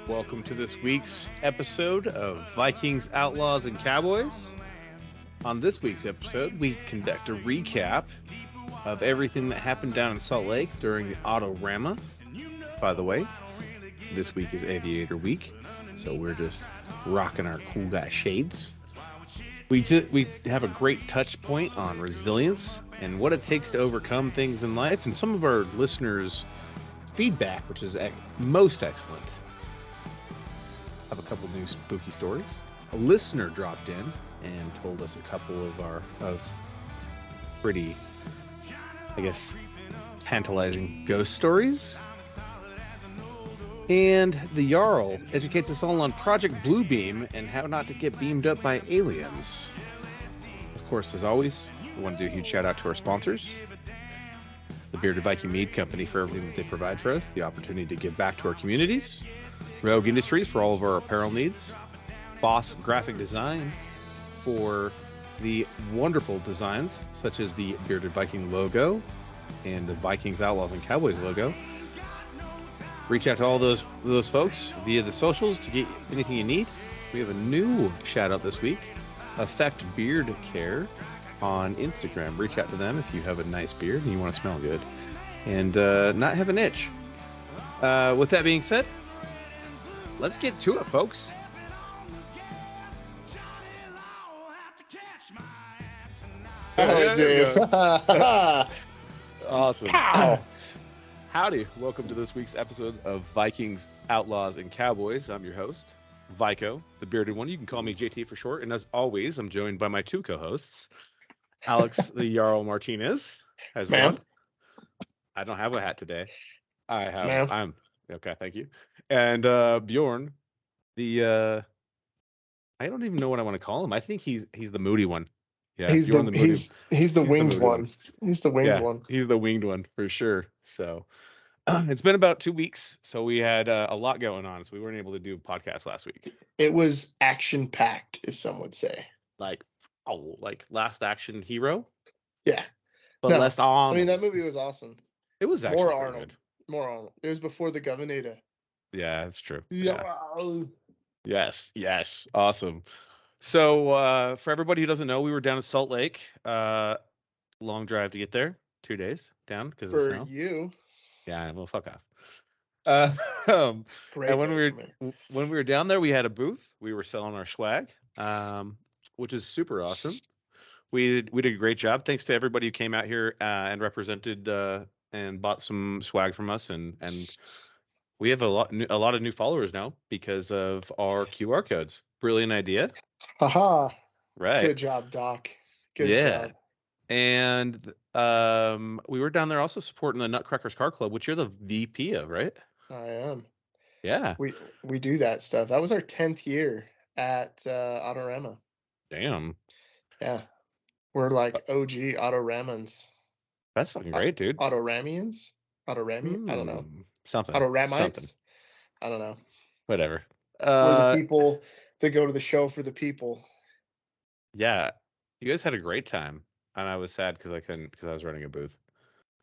Welcome to this week's episode of Vikings, Outlaws, and Cowboys. On this week's episode, we conduct a recap of everything that happened down in Salt Lake during the Autorama. By the way, this week is Aviator Week, so we're just rocking our cool guy shades. We have a great touch point on resilience and what it takes to overcome things in life, and some of our listeners' feedback, which is most excellent. Have a couple new spooky stories. A listener dropped in and told us a couple of pretty, I guess, tantalizing ghost stories. And the Jarl educates us all on Project Bluebeam and how not to get beamed up by aliens. Of course, as always, we want to do a huge shout out to our sponsors. The Bearded Viking Mead Company for everything that they provide for us, the opportunity to give back to our communities. Rogue Industries for all of our apparel needs. Boss Graphic Design for the wonderful designs, such as the Bearded Viking logo and the Vikings, Outlaws, and Cowboys logo. Reach out to all those folks via the socials to get anything you need. We have a new shout out this week, Effect Beard Care on Instagram. Reach out to them if you have a nice beard and you want to smell good and not have an itch. With that being said, let's get to it, folks. Awesome. Pow. Howdy. Welcome to this week's episode of Vikings, Outlaws, and Cowboys. I'm your host, VIko, the bearded one. You can call me JT for short. And as always, I'm joined by my two co-hosts, Alex the Jarl Martinez. How's it going? I don't have a hat today. I'm okay, thank you. And Bjorn, the I don't even know what I want to call him. I think he's the moody one. Yeah, he's the winged one. He's the winged one. He's the winged one for sure. So it's been about 2 weeks, so we had a lot going on, so we weren't able to do a podcast last week. It was action packed, as some would say. Like Last Action Hero. Yeah, but less on. I mean, that movie was awesome. It was actually more Arnold. More Arnold. It was before the Governor. Yeah, that's true. Yeah. Yes. Awesome. So for everybody who doesn't know, we were down at Salt Lake. Long drive to get there. 2 days down because of snow. For you. Yeah, well, fuck off. Great. And when we were down there, we had a booth. We were selling our swag, which is super awesome. We did a great job. Thanks to everybody who came out here and represented and bought some swag from us, and we have a lot of new followers now because of our QR codes. Brilliant idea. Haha. Right. Good job, Doc. Good job. And we were down there also supporting the Nutcrackers Car Club, which you're the VP of, right? I am. Yeah. We do that stuff. That was our 10th year at Autorama. Damn. Yeah. We're like OG Autoramans. That's fucking great, dude. Autoramians? Autoramian? I don't know. Something. Autoramites? Something. I don't know. Whatever. We're the people that go to the show for the people. Yeah. You guys had a great time. And I was sad because I was running a booth.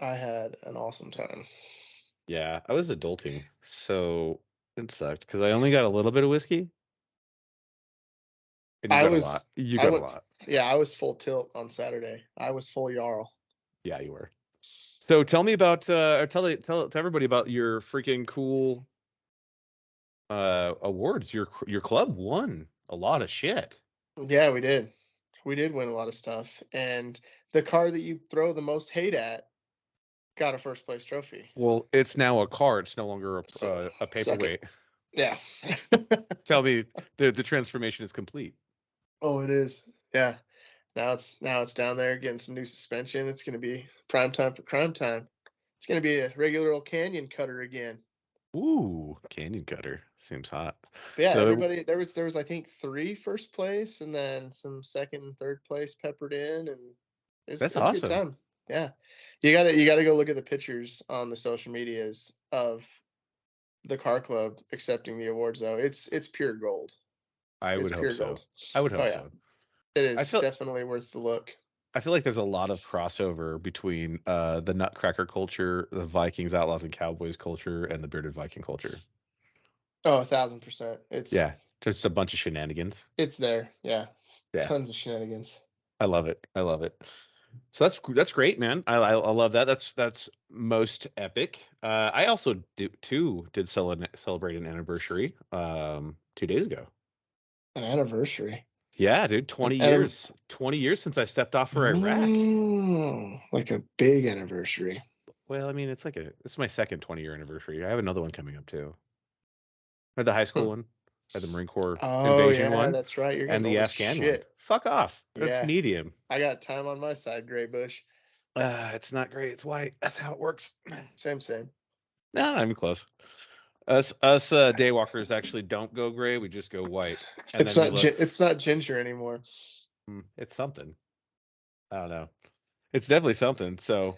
I had an awesome time. Yeah. I was adulting. So it sucked because I only got a little bit of whiskey. And you got a lot. Yeah, I was full tilt on Saturday. I was full Jarl. Yeah, you were. So tell me about tell everybody about your freaking cool awards. Your club won a lot of shit. Yeah, we did. We did win a lot of stuff, and the car that you throw the most hate at got a first place trophy. Well, it's now a car. It's no longer a paperweight. Yeah. Tell me the transformation is complete. Oh, it is. Yeah. Now it's down there getting some new suspension. It's going to be prime time for crime time. It's going to be a regular old canyon cutter again. Ooh, canyon cutter seems hot. But yeah, everybody. There was I think 3 first place and then some second and third place peppered in, and it's awesome. A good time. Yeah, you gotta go look at the pictures on the social medias of the car club accepting the awards. Though it's pure gold. I would hope so. I would hope so. It is definitely worth the look. I feel like there's a lot of crossover between the Nutcracker culture, the Vikings, Outlaws, and Cowboys culture, and the Bearded Viking culture. Oh, 1,000%. It's just a bunch of shenanigans. It's there. Yeah. Tons of shenanigans. I love it. I love it. So that's great, man. I love that. That's most epic. I also did celebrate an anniversary 2 days ago. An anniversary. Yeah, dude, 20 years. 20 years since I stepped off for Iraq. Like a big anniversary. Well, I mean, it's my second 20-year anniversary. I have another one coming up too. I had the high school one, I had the Marine Corps invasion one. That's right. You're and getting the old Afghan shit. one. Fuck off. That's medium. I got time on my side, Gray Bush. It's not gray, it's white. That's how it works. Same. No, not even close. Us daywalkers actually don't go gray. We just go white. And it's not ginger anymore. It's something. I don't know. It's definitely something. So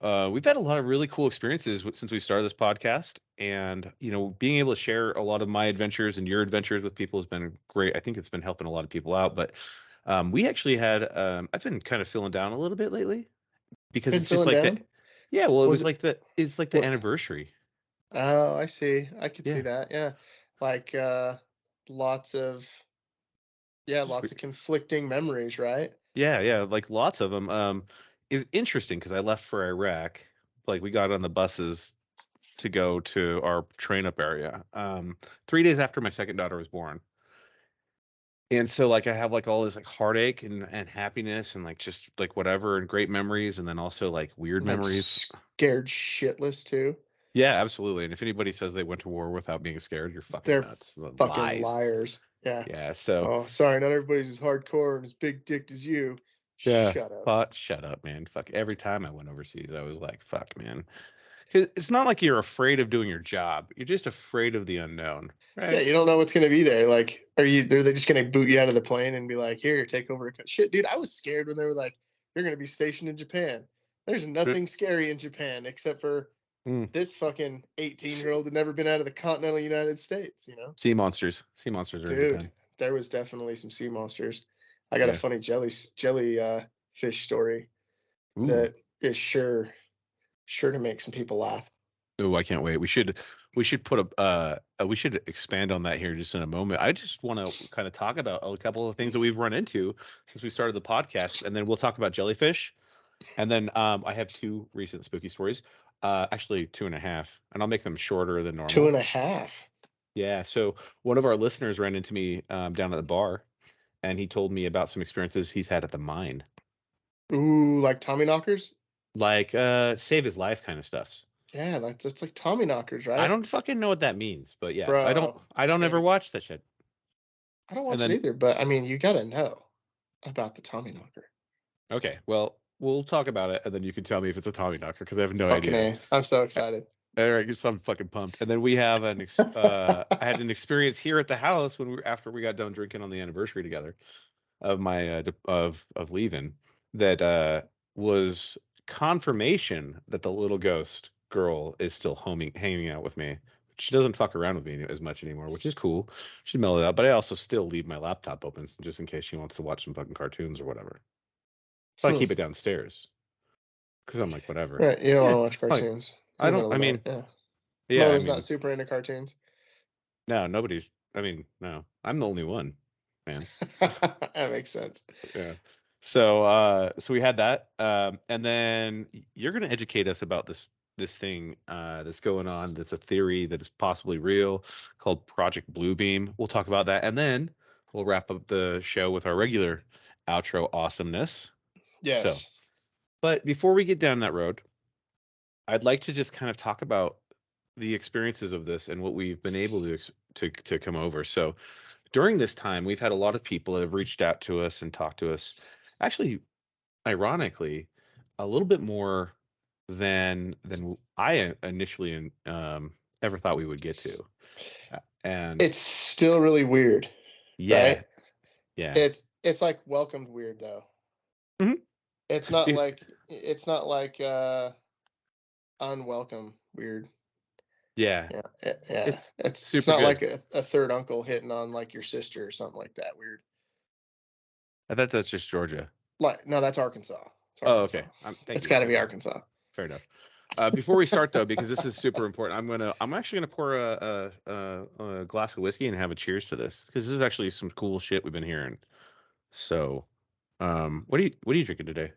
we've had a lot of really cool experiences since we started this podcast, and being able to share a lot of my adventures and your adventures with people has been great. I think it's been helping a lot of people out. But we actually had I've been kind of feeling down a little bit lately because it's just like that. Yeah, well, it's like the anniversary. Oh, I see. I could see that. Yeah, like lots of conflicting memories, right? Yeah, like lots of them. It's interesting because I left for Iraq. Like we got on the buses to go to our train up area 3 days after my second daughter was born. And so like I have like all this like heartache and happiness and like just like whatever and great memories, and then also like weird memories. Scared shitless too. Yeah, absolutely. And if anybody says they went to war without being scared, you're fucking nuts. Fucking liars. Yeah. Yeah. So. Oh, sorry, not everybody's as hardcore and as big dicked as you. Yeah. Shut up. Shut up, man. Fuck. Every time I went overseas, I was like, fuck, man. It's not like you're afraid of doing your job. You're just afraid of the unknown, right? Yeah, you don't know what's gonna be there. Like, are they just gonna boot you out of the plane and be like, "Here, take over"? Shit, dude, I was scared when they were like, "You're gonna be stationed in Japan." There's nothing scary in Japan except for this fucking 18-year-old had never been out of the continental United States. Sea monsters. Sea monsters are in Japan. There was definitely some sea monsters. I got a funny jelly fish story that is sure to make some people laugh. Oh, I can't wait. We should put we should expand on that here just in a moment. I just want to kind of talk about a couple of things that we've run into since we started the podcast, and then we'll talk about jellyfish. And then I have 2 recent spooky stories. Actually 2.5, and I'll make them shorter than normal. 2.5. Yeah. So one of our listeners ran into me down at the bar, and he told me about some experiences he's had at the mine. Ooh, like Tommy knockers? Like save his life kind of stuff. Yeah, that's like Tommy knockers, right? I don't fucking know what that means, but yes, bro, I don't ever watch that shit. I don't watch it either, but I mean, you gotta know about the Tommy knocker. Okay, well, we'll talk about it, and then you can tell me if it's a Tommy knocker, because I have no idea. I'm so excited. All right, so I'm fucking pumped. And then we have I had an experience here at the house after we got done drinking on the anniversary together of my of leaving, that was confirmation that the little ghost girl is still hanging out with me. She doesn't fuck around with me as much anymore, which is cool. She's mellowed out, but I also still leave my laptop open just in case she wants to watch some fucking cartoons or whatever. So I keep it downstairs because I'm like, whatever. Right, you don't want to watch cartoons. I don't. I mean, Mona's not super into cartoons. No, nobody's. I mean, no, I'm the only one, man. That makes sense. Yeah. So we had that, and then you're going to educate us about this thing that's going on. That's a theory that is possibly real called Project Bluebeam. We'll talk about that, and then we'll wrap up the show with our regular outro awesomeness. Yes. So, but before we get down that road, I'd like to just kind of talk about the experiences of this and what we've been able to come over. So during this time, we've had a lot of people that have reached out to us and talked to us. Actually, ironically, a little bit more than I initially ever thought we would get to. And it's still really weird. Yeah. Right? Yeah. It's like welcomed weird though. Mm-hmm. It's not like unwelcome weird. Yeah. It's not like a third uncle hitting on like your sister or something like that weird. I thought that's just Georgia. No, that's Arkansas. Oh, okay. It's got to be Arkansas. Fair enough. Before we start though, because this is super important, I'm actually gonna pour a glass of whiskey and have a cheers to this because this is actually some cool shit we've been hearing. So, what are you drinking today?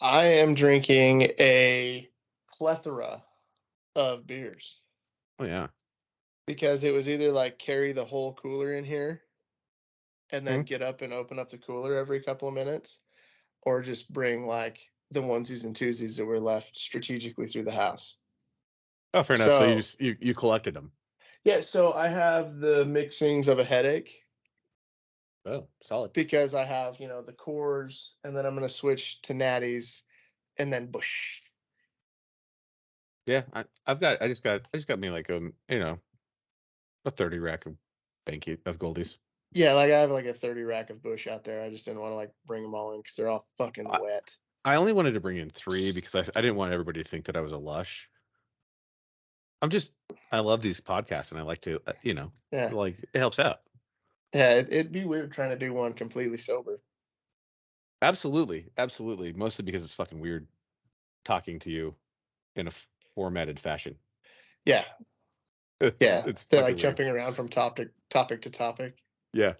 I am drinking a plethora of beers Oh yeah. because it was either like carry the whole cooler in here and then Hmm. get up and open up the cooler every couple of minutes, or just bring like the onesies and twosies that were left strategically through the house. Oh, fair enough. So you So just you collected them. yeah, so I have the mixings of a headache Oh, solid. because I have, the cores, and then I'm gonna switch to natties and then bush. Yeah, I just got me like a 30 rack of Banky of Goldies. Yeah, like I have like a 30 rack of bush out there. I just didn't want to like bring them all in because they're all fucking I, wet. I only wanted to bring in three because I didn't want everybody to think that I was a lush. I'm just I love these podcasts and I like to Yeah. like it helps out. Yeah, it'd be weird trying to do one completely sober. Absolutely, absolutely. Mostly because it's fucking weird talking to you in a formatted fashion. Yeah. Yeah. It's They're like fucking weird. jumping around from topic to topic. Yeah.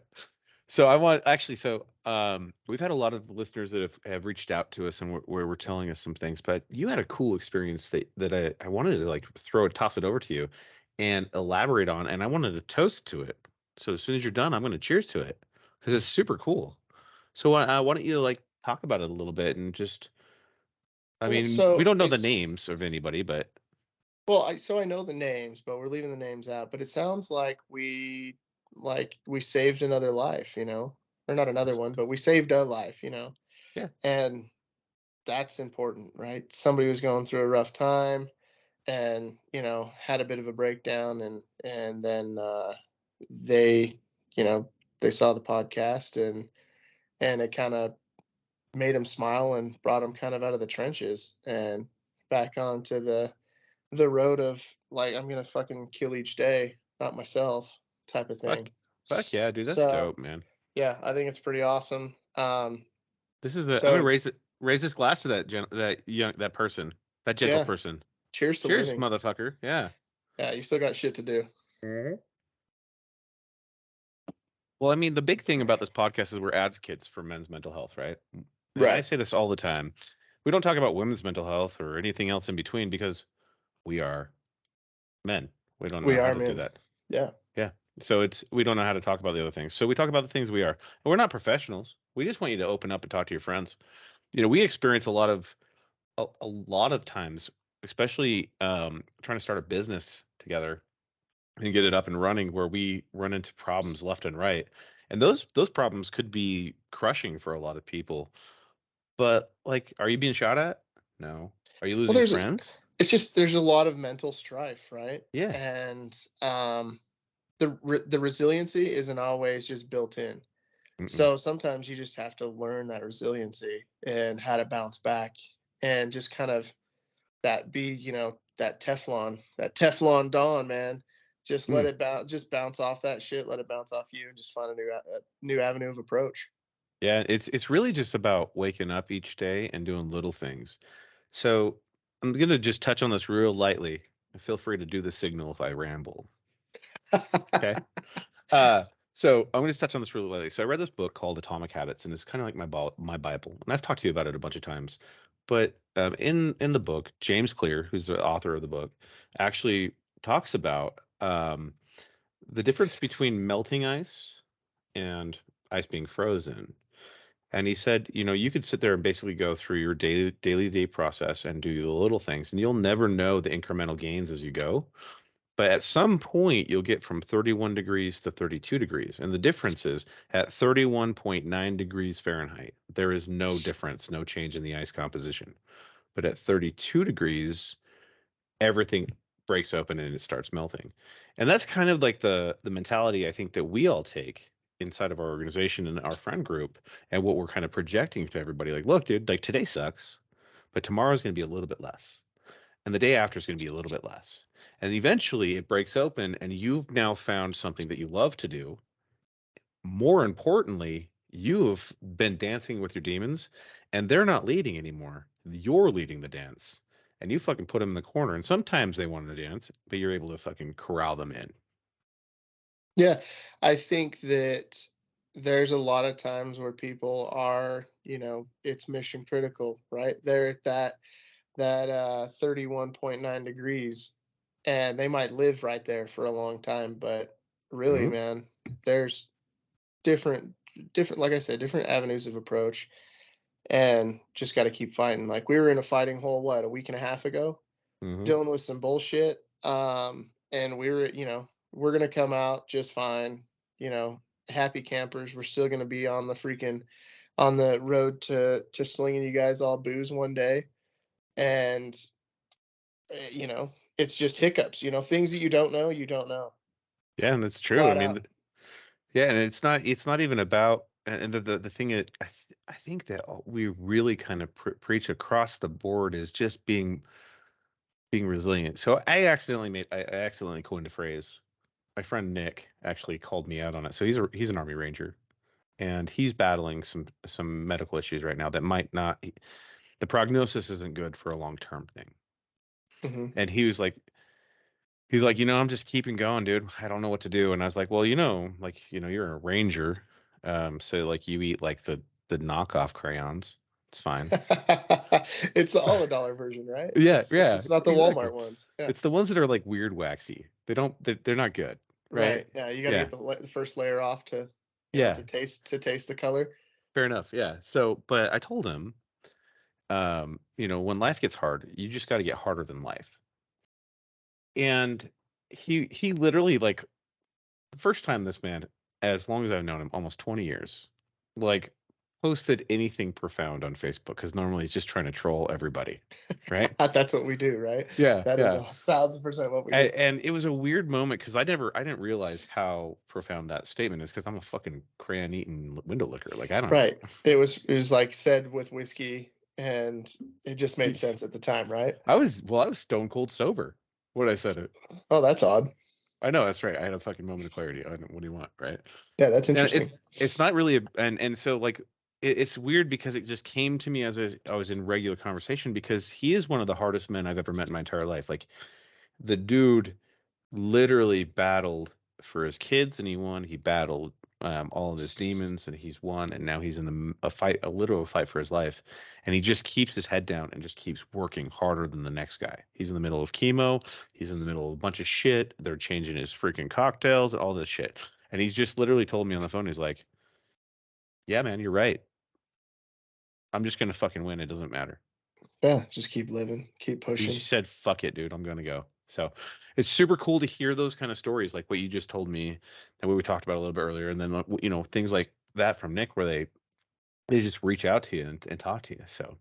So I want actually so we've had a lot of listeners that have reached out to us and where we're telling us some things, but you had a cool experience that I wanted to like toss it over to you and elaborate on, and I wanted to toast to it. So as soon as you're done, I'm going to cheers to it because it's super cool. So why don't you like talk about it a little bit and just I Well, mean we so don't know the it's names of anybody, but I know the names, but we're leaving the names out. But it sounds like we saved another life, or not another it's, one, but we saved a life, yeah, and that's important, right? Somebody was going through a rough time and had a bit of a breakdown, and then they you know they saw the podcast, and it kind of made them smile and brought them kind of out of the trenches and back onto the road of like, I'm gonna fucking kill each day, not myself, type of fuck thing. fuck yeah, dude, that's So dope, man. yeah, I think it's pretty awesome. This is I'm gonna So raise this glass to that person, that gentle yeah, person. cheers to Cheers, living. motherfucker. Yeah. Yeah, you still got shit to do. Mhm. Well, I mean, the big thing about this podcast is we're advocates for men's mental health, right? And I Right. say this all the time. We don't talk about women's mental health or anything else in between because we are men. We don't know We how are to do men. that. Yeah. Yeah. So we don't know how to talk about the other things. So we talk about the things we are. And we're not professionals. We just want you to open up and talk to your friends. We experience a lot of times, especially trying to start a business together and get it up and running, where we run into problems left and right. And those problems could be crushing for a lot of people. But like, are you being shot at? No. Are you Well, losing friends? it's just there's a lot of mental strife, right? Yeah. And the resiliency isn't always just built in. Mm-mm. So sometimes you just have to learn that resiliency and how to bounce back, and just kind of that be, that Teflon Dawn, man. Just let Mm. it bounce, just bounce off that shit, let it bounce off you, and just find a new avenue of approach. Yeah, it's really just about waking up each day and doing little things. So I'm gonna just touch on this real lightly. Feel free to do the signal if I ramble. Okay. Uh, so I'm going to touch on this really lightly. So I read this book called Atomic Habits, and it's kind of like my Bible, and I've talked to you about it a bunch of times. But in the book, James Clear, who's the author of the book, actually talks about the difference between melting ice and ice being frozen. And he said, you could sit there and basically go through your daily day process and do the little things, and you'll never know the incremental gains as you go. But at some point, you'll get from 31 degrees to 32 degrees. And the difference is at 31.9 degrees Fahrenheit, there is no difference, no change in the ice composition. But at 32 degrees, everything breaks open and it starts melting. And that's kind of like the mentality I think that we all take inside of our organization and our friend group, and what we're kind of projecting to everybody. Like, look, dude, like today sucks, but tomorrow's going to be a little bit less, and the day after is going to be a little bit less. And eventually it breaks open and you've now found something that you love to do. More importantly, you've been dancing with your demons and they're not leading anymore. You're leading the dance. and you fucking put them in the corner. And sometimes they want to dance, but you're able to fucking corral them in. Yeah, I think that there's a lot of times where people are, it's mission critical, right? They're at that 31.9 degrees, and they might live right there for a long time, but really, man, there's different, like I said, different avenues of approach, and just got to keep fighting. Like, we were in a fighting hole, what, a week and a half ago, dealing with some bullshit. And we were, we're going to come out just fine, happy campers. We're still going to be on the road to slinging you guys all booze one day. And, it's just hiccups, things that you don't know, you don't know. Yeah, and that's true. I mean, yeah, and it's not even about, and the thing is, I think that we really kind of preach across the board is just being resilient. So I accidentally coined a phrase. My friend Nick actually called me out on it. So he's an Army Ranger, and he's battling some medical issues right now that might not. The prognosis isn't good for a long-term thing. And he's like, I'm just keeping going, dude. I don't know what to do. And I was like, well, you're a ranger, so like you eat like the knockoff crayons. It's fine. It's all a $1 version, right? Yeah, it's not the exactly. Walmart ones. Yeah. It's the ones that are like weird waxy. They're not good, right? Yeah, you got to get the first layer off to to taste the color. Fair enough. Yeah. So, but I told him, when life gets hard, you just got to get harder than life. And he literally, like, the first time this man, as long as I've known him, almost 20 years, like, posted anything profound on Facebook, because normally he's just trying to troll everybody, right? That's what we do, right? Yeah, that is 1,000% what we do. And it was a weird moment because I didn't realize how profound that statement is, because I'm a fucking crayon eating window licker. Like, I don't. Right. It was like said with whiskey, and it just made sense at the time, right? I was stone cold sober when I said it. Oh, that's odd. I know, that's right. I had a fucking moment of clarity. What do you want, right? Yeah, that's interesting. It's not really and so, like, it's weird because it just came to me as I was in regular conversation, because he is one of the hardest men I've ever met in my entire life. Like, the dude literally battled for his kids, and he won. He battled all of his demons, and he's won. And now he's in a literal fight for his life. And he just keeps his head down and just keeps working harder than the next guy. He's in the middle of chemo. He's in the middle of a bunch of shit. They're changing his freaking cocktails and all this shit. And he's just literally told me on the phone, he's like, yeah, man, you're right. I'm just going to fucking win. It doesn't matter. Yeah, just keep living, keep pushing. He said, fuck it, dude. I'm going to go. So it's super cool to hear those kind of stories, like what you just told me, and what we talked about a little bit earlier. And then, things like that from Nick, where they just reach out to you and talk to you. So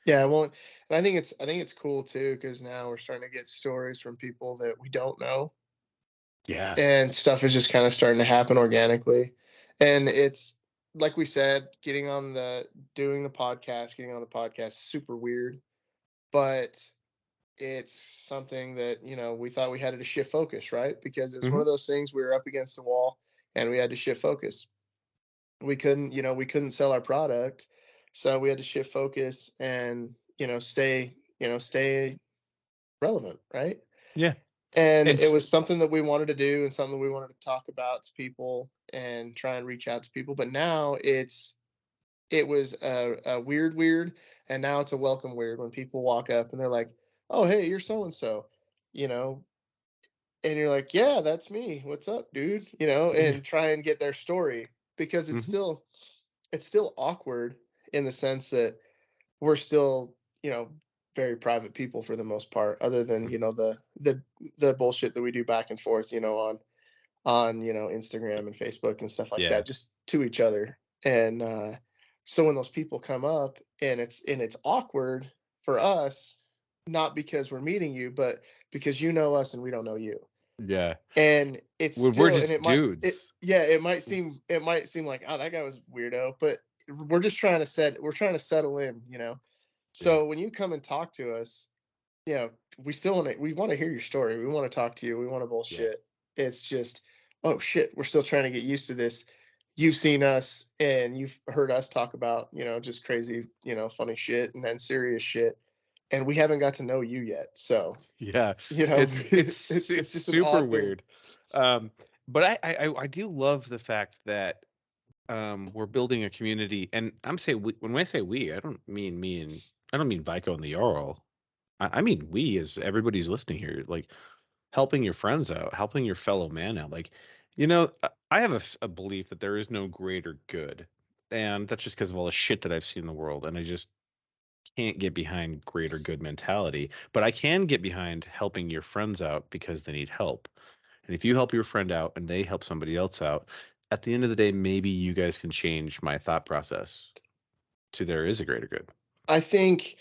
yeah, well, and I think it's cool too, because now we're starting to get stories from people that we don't know. Yeah. And stuff is just kind of starting to happen organically. And it's, like we said, doing the podcast, super weird, but it's something that, we thought we had to shift focus, right? Because it was one of those things, we were up against the wall and we had to shift focus. We couldn't sell our product, so we had to shift focus and, stay relevant, right? Yeah. And it was something that we wanted to do, and something that we wanted to talk about to people and try and reach out to people. But now it was a weird, and now it's a welcome weird when people walk up and they're like, "Oh, hey, you're so and so," and you're like, "Yeah, that's me. What's up, dude?" And try and get their story, because it's still awkward in the sense that we're still, very private people for the most part, other than, the bullshit that we do back and forth, on Instagram and Facebook and stuff like that, just to each other. And so when those people come up, and it's awkward for us, not because we're meeting you, but because you know us and we don't know you. Yeah. And we're just dudes. It might seem like, oh, that guy was weirdo, but we're trying to settle in, So when you come and talk to us, we want to hear your story. We want to talk to you. We want to bullshit. Yeah. It's just, oh shit, we're still trying to get used to this. You've seen us and you've heard us talk about, just crazy, funny shit, and then serious shit. and we haven't got to know you yet. So yeah, it's it's just an super odd weird. But I do love the fact that we're building a community, and when I say we, I don't mean me and I don't mean VIko and the Jarl. I mean we as everybody's listening here, like helping your friends out, helping your fellow man out. Like, I have a belief that there is no greater good, and that's just because of all the shit that I've seen in the world, and I just can't get behind greater good mentality. But I can get behind helping your friends out because they need help. And if you help your friend out and they help somebody else out, at the end of the day, maybe you guys can change my thought process to there is a greater good. I think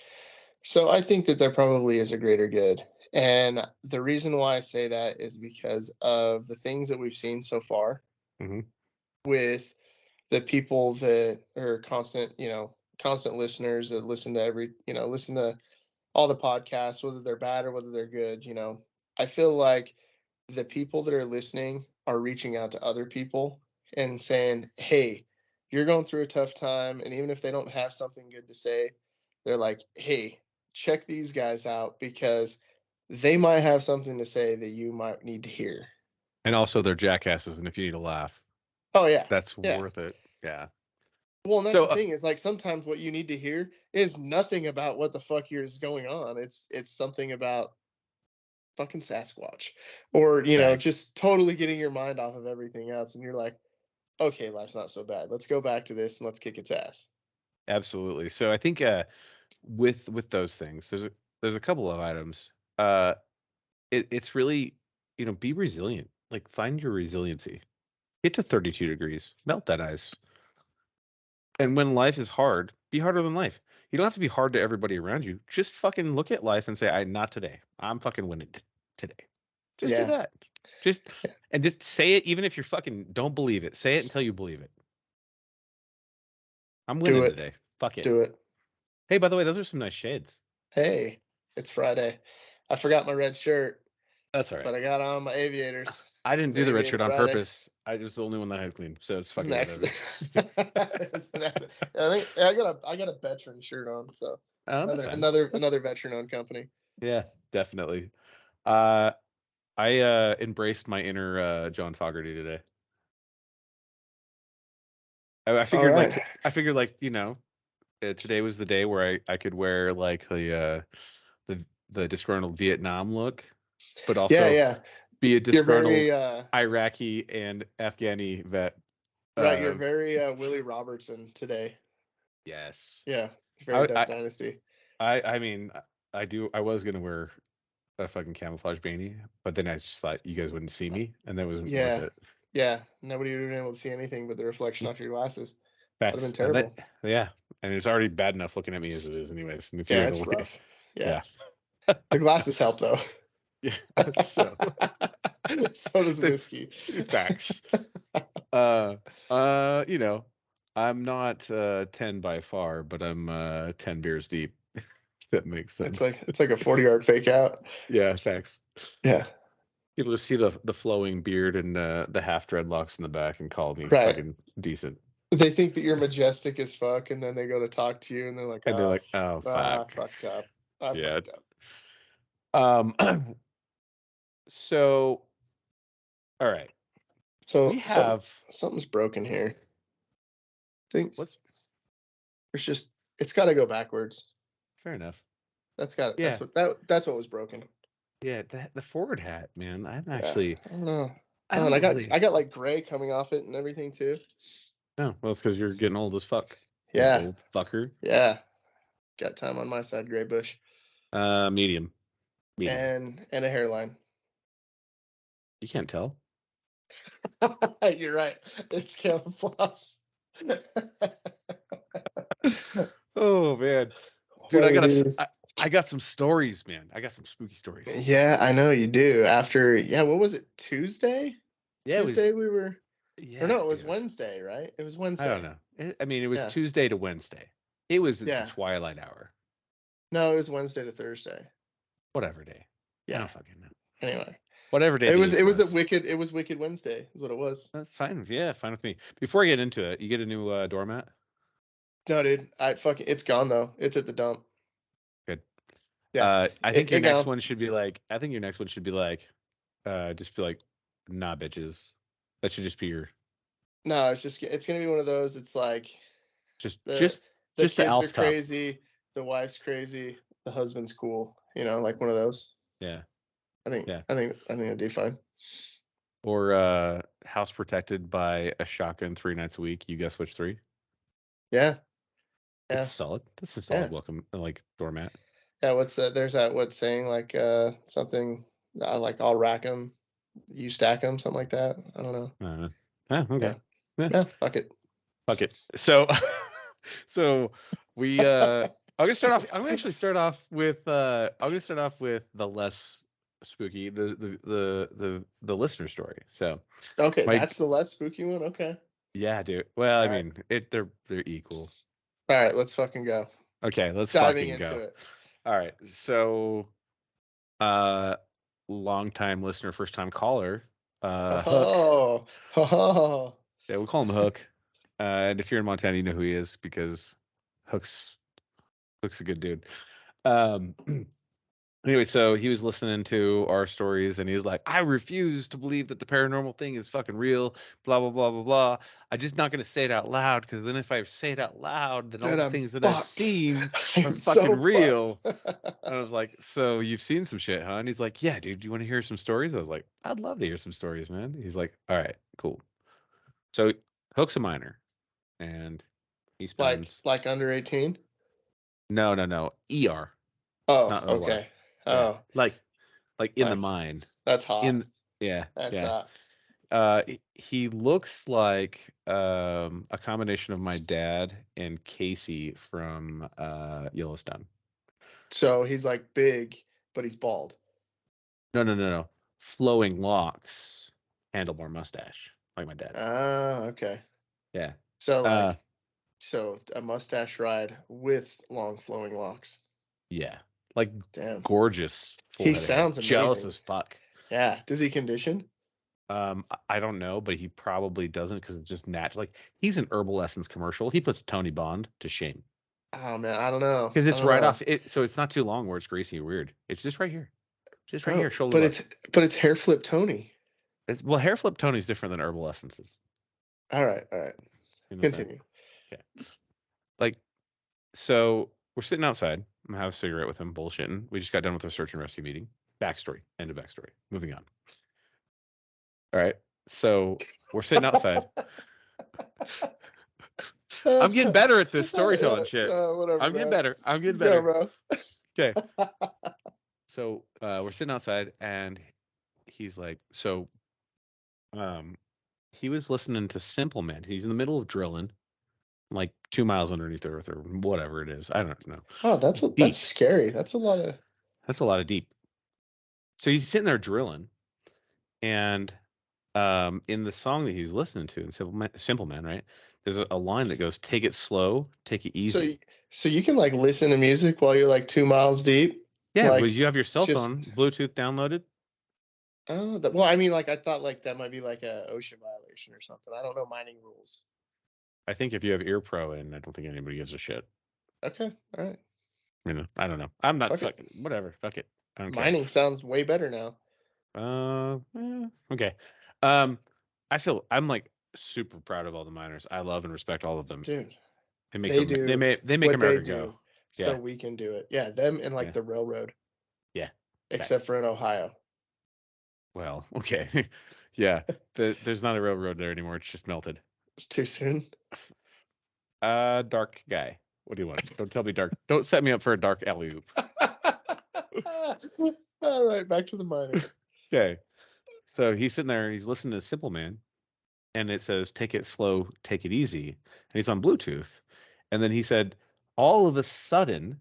so. I think that there probably is a greater good. And the reason why I say that is because of the things that we've seen so far Mm-hmm. with the people that are constant listeners that listen to listen to all the podcasts, whether they're bad or whether they're good. I feel like the people that are listening are reaching out to other people and saying, hey, you're going through a tough time. And even if they don't have something good to say, they're like, hey, check these guys out because they might have something to say that you might need to hear. And also they're jackasses, and if you need a laugh, Oh, yeah. that's Yeah. worth it. Yeah. Well, and that's the thing is like sometimes what you need to hear is nothing about what the fuck is going on. It's something about fucking Sasquatch or, just totally getting your mind off of everything else. And you're like, okay, life's not so bad. Let's go back to this and let's kick its ass. Absolutely. So I think with those things, there's a couple of items. It's really, be resilient. Like find your resiliency. Get to 32 degrees. Melt that ice. And when life is hard, be harder than life. You don't have to be hard to everybody around you. Just fucking look at life and say, not today. I'm fucking winning today. Just do that. Just say it, even if you're fucking don't believe it. Say it until you believe it. I'm winning today. Fuck it. Do it. Hey, by the way, those are some nice shades. Hey, it's Friday. I forgot my red shirt. That's all right. But I got on my aviators. I didn't do the red shirt on purpose. I was the only one that had clean, so it's fucking whatever. I think I got a veteran shirt on, so another veteran-owned company. Yeah, definitely. I embraced my inner John Fogerty today. I figured today was the day where I could wear like the disgruntled Vietnam look, but also be a disgruntled Iraqi and Afghani vet. Right, you're very Willie Robertson today. Yes. Yeah, very Duck Dynasty. I mean, I was gonna wear a fucking camouflage beanie, but then I just thought you guys wouldn't see me, and that wasn't worth it. Yeah, nobody would have been able to see anything but the reflection off your glasses. Would have been terrible. And it's already bad enough looking at me as it is, anyways. And if it's rough. Yeah. The glasses help though. Yeah. So does whiskey. Facts. I'm not 10 by far, but I'm 10 beers deep. That makes sense. It's like a 40-yard fake out. Yeah, facts. Yeah. People just see the flowing beard and the half dreadlocks in the back and call me fucking decent. They think that you're majestic as fuck, and then they go to talk to you, and they're like, oh fuck, fucked up. Fucked up. So, all right. So we have something's broken here. I think it's got to go backwards. Fair enough. That's what was broken. Yeah, the forward hat, man. I'm actually. I don't know. I got like gray coming off it and everything too. No, well, it's because you're getting old as fuck. Yeah. Old fucker. Yeah. Got time on my side, gray bush. Medium. And a hairline. You can't tell. You're right. It's camouflage. Oh man, dude, I got some stories, man. I got some spooky stories. Yeah, I know you do. After what was it? Tuesday? Yeah, Tuesday we were. Yeah. Or no, it was Wednesday, right? It was Wednesday. I don't know. It was Tuesday to Wednesday. It was the twilight hour. No, it was Wednesday to Thursday. Whatever day. Yeah. I don't fucking know. Anyway. Whatever day. It was Wicked Wednesday, is what it was. That's fine. Yeah, fine with me. Before I get into it, you get a new doormat? No, dude. It's gone though. It's at the dump. Good. Yeah. I think your next one should be like. I think your next one should be like, just be like, nah, bitches. That should just be your. No, it's gonna be one of those. It's like Just the the kids Alf are top. crazy, the wife's crazy, the husband's cool. Like one of those. Yeah. I think Yeah. it'd be fine. Or house protected by a shotgun 3 nights a week. You guess which 3? Yeah. That's Yeah. solid. That's a solid welcome, like doormat. Yeah. There's that saying like something like I'll rack them, you stack them, something like that. I don't know. Okay. Yeah. Fuck it. Fuck it. So, we I'm gonna start off. I'm gonna actually start off with I'm gonna start off with the less spooky, the listener story. So okay, that's the less spooky one. Okay. Yeah, dude. Well, I mean, they're equal. All right, let's fucking go. Okay, let's diving fucking into go. It. All right, so long time listener, first time caller, Hook. Yeah, we'll call him Hook. And if you're in Montana, you know who he is because Hook's a good dude. Anyway, so he was listening to our stories and he was like, I refuse to believe that the paranormal thing is fucking real, blah, blah, blah, blah, blah. I'm just not going to say it out loud because then if I say it out loud, then all the things that I've seen are fucking real. And I was like, so you've seen some shit, huh? And he's like, yeah, dude, do you want to hear some stories? I was like, I'd love to hear some stories, man. He's like, all right, cool. So Hook's a minor and he spends. Like under 18? No. ER. Oh, not okay. OR. Oh. Yeah. Like in the mind. That's hot. That's hot. He looks like a combination of my dad and Casey from Yellowstone. So he's like big, but he's bald. No. Flowing locks, handlebar mustache, like my dad. Okay. Yeah. So so a mustache ride with long flowing locks. Yeah. Like damn. Gorgeous. He sounds amazing. Jealous as fuck. Yeah. Does he condition? I don't know, but he probably doesn't because it's just natural. Like he's an Herbal Essence commercial. He puts Tony Bond to shame. Oh man, I don't know. Because it's right off it, so it's not too long where it's greasy or weird. It's just right here, here, shoulder. But it's hair flip Tony. Hair flip Tony's different than Herbal Essences. All right. You know continue. Okay. Like, so we're sitting outside. I'm gonna have a cigarette with him, bullshitting. We just got done with our search and rescue meeting. Backstory. End of backstory. Moving on. All right. So we're sitting outside. I'm getting better at this storytelling shit. Whatever. I'm getting better. Bro. Okay. So we're sitting outside, and he's like, he was listening to Simple Man. He's in the middle of drilling, like 2 miles underneath the earth or whatever it is. I don't know. Oh, that's scary. That's a lot of deep. So he's sitting there drilling, and in the song that he's listening to in Simple Man, right? There's a line that goes, "Take it slow, take it easy." So you can like listen to music while you're like 2 miles deep. Yeah, like, you have your cell phone Bluetooth downloaded. Oh, well, I mean, like I thought like that might be like a OSHA violation or something. I don't know mining rules. I think if you have Ear Pro in, I don't think anybody gives a shit. Okay, all right. I don't know. I'm not fucking whatever. Fuck it. I don't care. Mining sounds way better now. Okay. I'm like super proud of all the miners. I love and respect all of them. Dude, they make America go. So we can do it. Yeah, them and like the railroad. Yeah. Except for in Ohio. Well, okay. Yeah. There's not a railroad there anymore. It's just melted. It's too soon. Dark guy. What do you want? Don't tell me dark. Don't set me up for a dark alley oop. All right, back to the mining. Okay. So he's sitting there, he's listening to Simple Man, and it says, "Take it slow, take it easy." And he's on Bluetooth. And then he said, all of a sudden,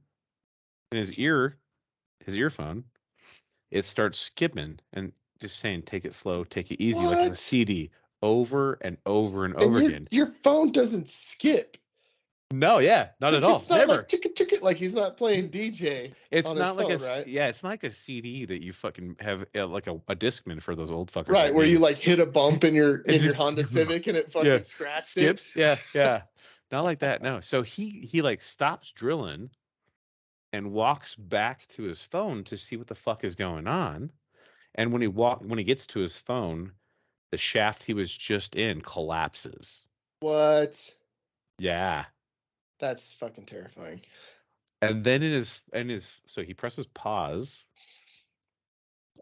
in his earphone, it starts skipping and just saying, "Take it slow, take it easy," like in a CD, over and over and over again. Your phone doesn't skip. No, yeah, not at all. It's not never. Like he's not playing DJ. It's on not his like phone, right? Yeah, it's not like a CD that you fucking have like a Discman for those old fuckers. Right, where you like hit a bump in your Honda Civic and it fucking scratched it. Yeah. Not like that. No. So he like stops drilling, and walks back to his phone to see what the fuck is going on. And when he gets to his phone, the shaft he was just in collapses. What? Yeah. That's fucking terrifying. And then so he presses pause.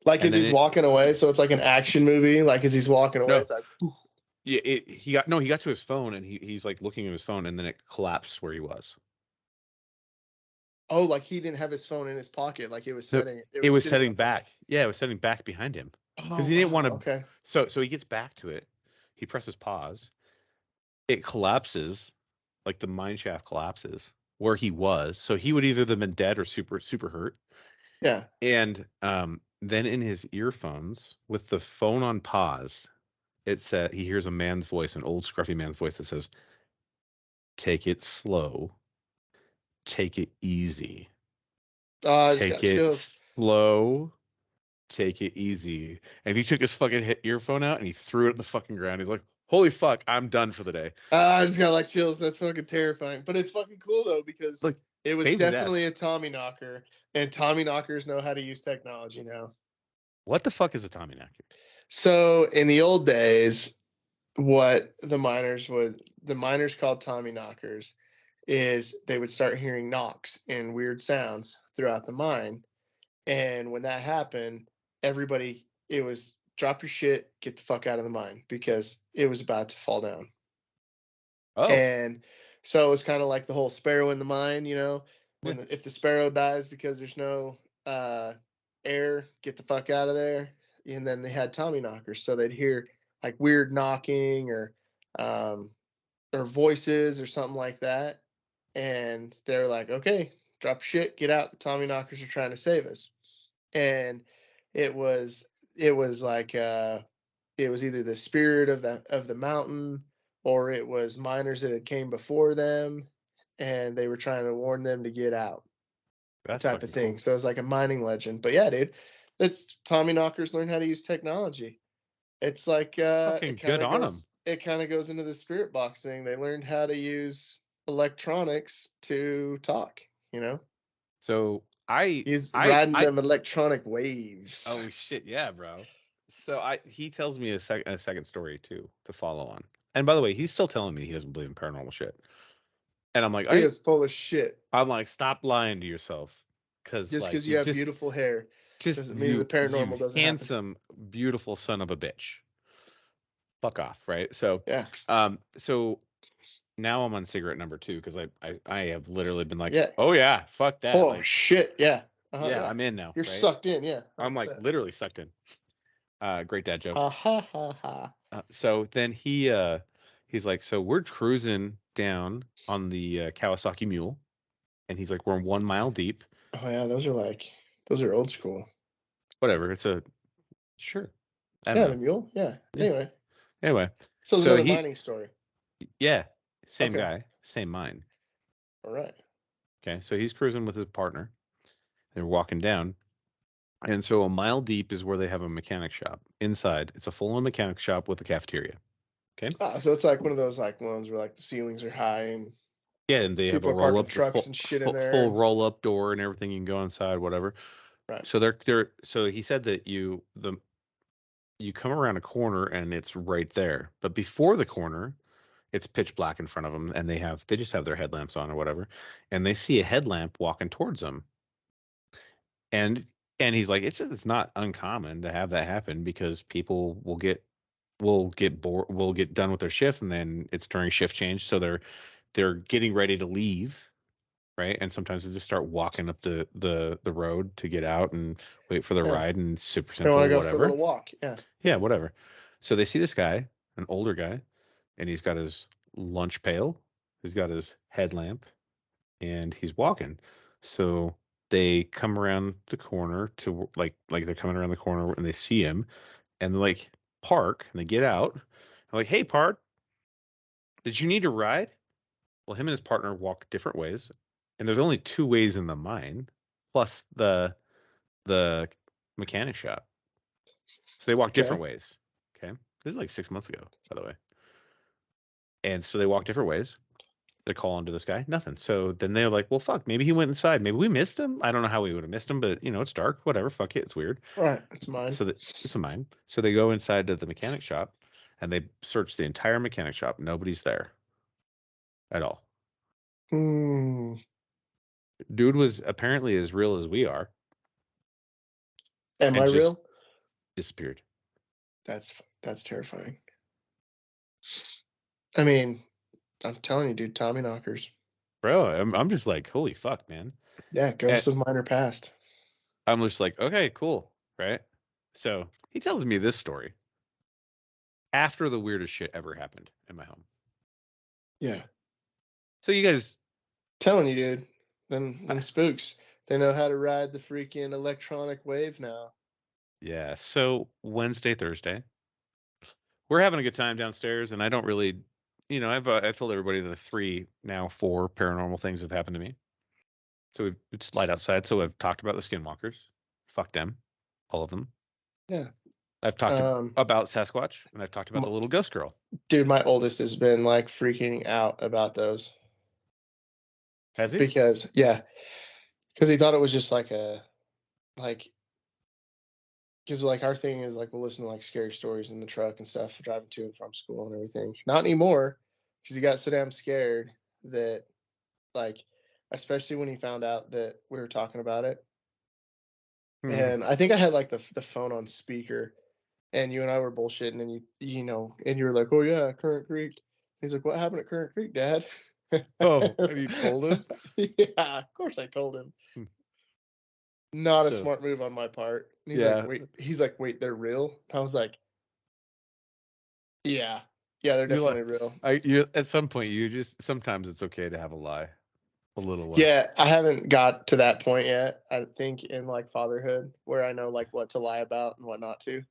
Like as he's walking away, so it's like an action movie. Like as he's walking away, it's like. Yeah, he got to his phone and he's like looking at his phone and then it collapsed where he was. Oh, like he didn't have his phone in his pocket, like it was setting. It was setting back. Yeah, it was setting back behind him because he didn't want to. Okay. So he gets back to it. He presses pause. It collapses, like the mine shaft collapses where he was. So he would either have been dead or super hurt. Yeah. And then in his earphones with the phone on pause, it said he hears a man's voice, an old scruffy man's voice that says, "Take it slow. Take it easy. Take it slow. Take it easy." And he took his fucking earphone out and he threw it at the fucking ground. He's like, "Holy fuck, I'm done for the day." I just got like chills. That's fucking terrifying. But it's fucking cool though because like, it was definitely a Tommy knocker, and Tommy knockers know how to use technology now. What the fuck is a Tommy knocker? So in the old days, what the miners called Tommy knockers is they would start hearing knocks and weird sounds throughout the mine. And when that happened, it was drop your shit, get the fuck out of the mine because it was about to fall down. Oh. And so it was kind of like the whole sparrow in the mine, if the sparrow dies because there's no air, get the fuck out of there. And then they had Tommy knockers, so they'd hear like weird knocking or voices or something like that, and they're like, okay, drop shit, get out, the Tommy knockers are trying to save us. And it was like it was either the spirit of the mountain, or it was miners that had came before them and they were trying to warn them to get out. That type of thing. Cool. So it's like a mining legend. But yeah, dude, it's Tommy knockers learn how to use technology. It's like it kind of goes into the spirit box thing. They learned how to use electronics to talk, So he's riding them electronic waves. Oh shit, yeah, bro. So he tells me a second story too to follow on. And by the way, he's still telling me he doesn't believe in paranormal shit. And I'm like, he is full of shit. I'm like, stop lying to yourself, because just because you have beautiful hair doesn't mean the paranormal doesn't happen. Handsome, beautiful son of a bitch. Fuck off, right? So yeah. So now I'm on cigarette number 2 because I have literally been like, yeah. Oh yeah, fuck that. Oh shit, yeah. Yeah, I'm in now. You're sucked in, yeah. 100%. I'm like literally sucked in. Great dad joke. Ha ha ha ha. So then he's like, so we're cruising down on the Kawasaki Mule, and he's like, we're 1 mile deep. Oh yeah, those are old school. Whatever, it's a sure. The Mule. Yeah. Anyway. So it's another mining story. Yeah, same guy, same mine. All right. Okay, so he's cruising with his partner. They're walking down. And so 1 mile deep is where they have a mechanic shop. Inside, it's a full-on mechanic shop with a cafeteria. Okay. So it's like one of those like ones where like the ceilings are high and and they have a roll-up trucks and shit in there. Full roll-up door and everything. You can go inside, whatever. Right. So so he said that you come around a corner and it's right there. But before the corner, it's pitch black in front of them, and they just have their headlamps on or whatever, and they see a headlamp walking towards them. And he's like, it's not uncommon to have that happen because people will get bored, will get done with their shift, and then it's during shift change, so they're getting ready to leave, right? And sometimes they just start walking up the road to get out and wait for the ride, and super simple, whatever. For a little walk, yeah, whatever. So they see this guy, an older guy, and he's got his lunch pail, he's got his headlamp, and he's walking. So they come around the corner to like they're coming around the corner and they see him and they like park and they get out. I'm like, hey, Part, did you need a ride? Well, him and his partner walk different ways, and there's only 2 ways in the mine, plus the mechanic shop. So they walk different ways. Okay. This is like 6 months ago, by the way. And so they walk different ways. They're calling to this guy, nothing. So then they're like, well, fuck, maybe he went inside. Maybe we missed him. I don't know how we would have missed him, but it's dark. Whatever, fuck it, it's weird. Right, it's mine. So it's a mine. So they go inside to the mechanic shop, and they search the entire mechanic shop. Nobody's there at all. Dude was apparently as real as we are. Am I real? Disappeared. That's terrifying. I mean, I'm telling you, dude, Tommy knockers. Bro, I'm just like, holy fuck, man. Yeah, ghosts of minor past. I'm just like, okay, cool, right? So he tells me this story after the weirdest shit ever happened in my home. Yeah. So you guys, telling you, dude, them spooks, they know how to ride the freaking electronic wave now. Yeah. So Wednesday, Thursday, we're having a good time downstairs, and I don't really, I've told everybody the 4 paranormal things have happened to me. So it's light outside, so I've talked about the skinwalkers. Fuck them, all of them. Yeah. I've talked about Sasquatch, and I've talked about the little ghost girl. Dude, my oldest has been like freaking out about those. Has he? Because he thought it was just because our thing is like we'll listen to like scary stories in the truck and stuff, driving to and from school and everything. Not anymore, because he got so damn scared that, like, especially when he found out that we were talking about it. And I think I had like the phone on speaker, and you and I were bullshitting, and and you were like, "Oh yeah, Current Creek." He's like, "What happened at Current Creek, Dad?" Oh, have you told him? Yeah, of course I told him. Not a smart move on my part. And he's like, wait, they're real? I was like, yeah, they're definitely real. At some point, sometimes it's okay to have a lie. A little lie. Yeah, I haven't got to that point yet. I think in like fatherhood, where I know like what to lie about and what not to.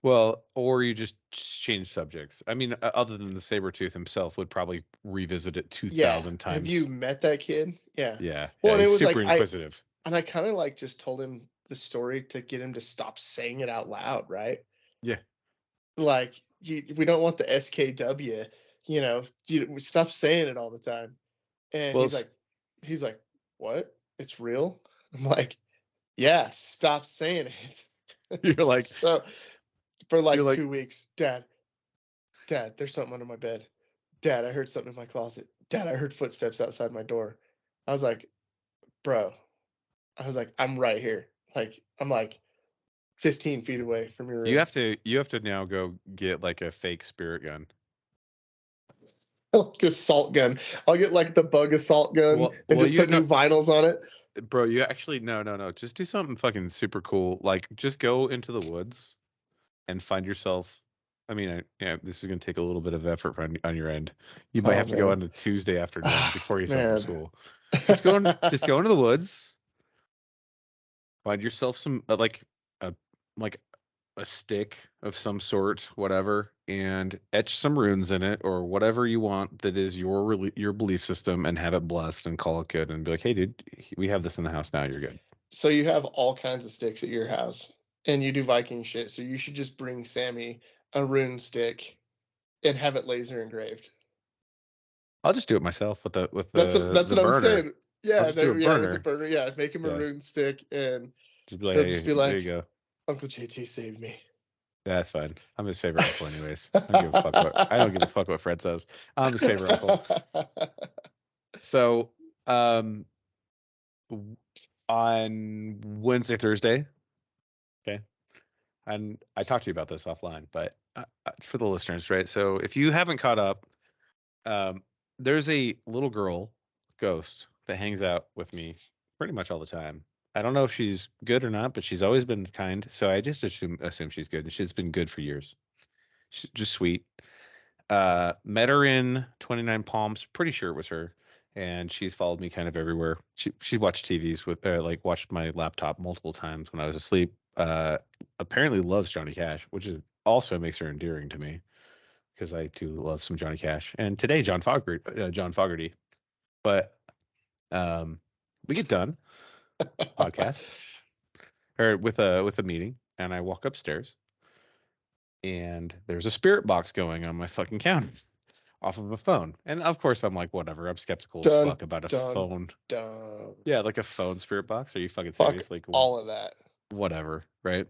Well, or you just change subjects. I mean, other than the Sabretooth himself would probably revisit it 2,000 times. Have you met that kid? Yeah. Yeah. Well, and it was super inquisitive. And I kind of like just told him the story to get him to stop saying it out loud, right? Yeah. Like, we don't want the SKW, we stop saying it all the time. And he's like, what? It's real? I'm like, yeah, stop saying it. You're like, so for like 2 weeks, Dad, there's something under my bed. Dad, I heard something in my closet. Dad, I heard footsteps outside my door. I was like, bro, I'm right here. Like, I'm like 15 feet away from your room. You have to now go get like a fake spirit gun. Like assault gun. I'll get like the bug assault gun and just put new vinyls on it. Bro, you actually no. Just do something fucking super cool. Like, just go into the woods and find yourself. I mean, this is gonna take a little bit of effort on your end. You might have to go on a Tuesday afternoon before you start from school. Just go into the woods. Find yourself some a stick of some sort, whatever, and etch some runes in it or whatever you want that is your belief system, and have it blessed and call it good and be like, hey, dude, we have this in the house now. You're good. So you have all kinds of sticks at your house, and you do Viking shit. So you should just bring Sammy a rune stick and have it laser engraved. I'll just do it myself with the that's what burner. I'm saying. Yeah, with the burner. Yeah, make him a rune stick and just be like, hey, there you go. Uncle JT saved me. That's fine. I'm his favorite uncle, anyways. I don't give a fuck what Fred says. I'm his favorite uncle. So, on Wednesday, Thursday, okay, and I talked to you about this offline, but for the listeners, right? So, if you haven't caught up, there's a little girl ghost that hangs out with me pretty much all the time. I don't know if she's good or not, but she's always been kind. So I just assume she's good. And she's been good for years. She's just sweet. Met her in 29 Palms. Pretty sure it was her. And she's followed me kind of everywhere. She watched TVs watched my laptop multiple times when I was asleep. Apparently loves Johnny Cash, which also makes her endearing to me because I too love some Johnny Cash. And today, John Fogerty. But we get done. Podcast or with a meeting, and I walk upstairs and there's a spirit box going on my fucking counter. off of a phone. And of course, I'm like, whatever. I'm skeptical as fuck about a phone. Yeah, like a phone spirit box. Are you fucking serious? Fuck Like all of that. Whatever, right?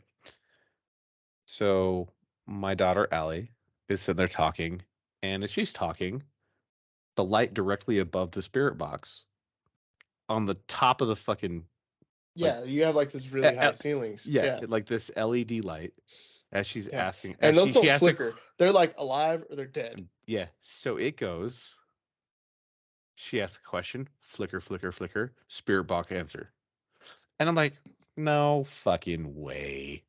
So my daughter Allie is sitting there talking, and as she's talking, the light directly above the spirit box on the top of the fucking Yeah, you have like this really high ceilings. Yeah, like this LED light as she's asking, and as those she don't has flicker. They're like alive or they're dead. Yeah, so it goes. She asks a question, flicker, flicker, flicker, spirit box answer, and I'm like, no fucking way.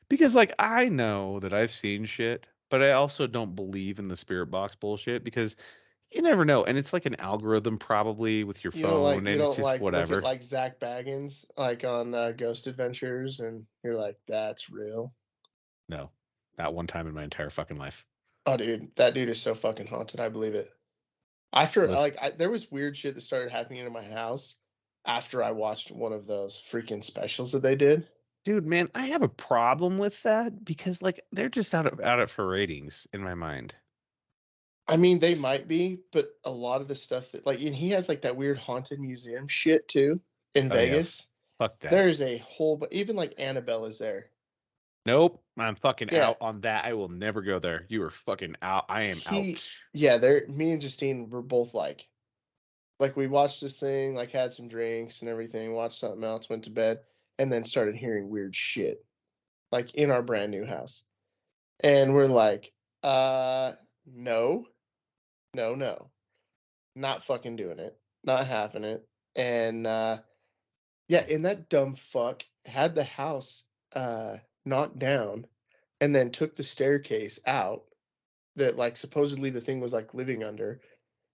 Because like I know that I've seen shit, but I also don't believe in the spirit box bullshit because you never know, and it's like an algorithm probably with your phone, You and it's don't just like look at whatever. like Zach Baggins like on Ghost Adventures, and you're like, that's real. No, not one time in my entire fucking life. Oh, dude, that dude is so fucking haunted. I believe it. After there was weird shit that started happening in my house after I watched one of those freaking specials that they did. Dude, man, I have a problem with that because like they're just out of for ratings in my mind. I mean, they might be, but a lot of the stuff that and he has like that weird haunted museum shit too in Vegas. Yeah, fuck that. There's a whole, but even like Annabelle is there. Nope, I'm fucking out on that. I will never go there. You are fucking out. I am out. Yeah, me and Justine were both like we watched this thing, like had some drinks and everything, watched something else, went to bed, and then started hearing weird shit, like in our brand new house. And we're like, no, not fucking doing it, not having it. And yeah, and that dumb fuck had the house knocked down and then took the staircase out that like supposedly the thing was like living under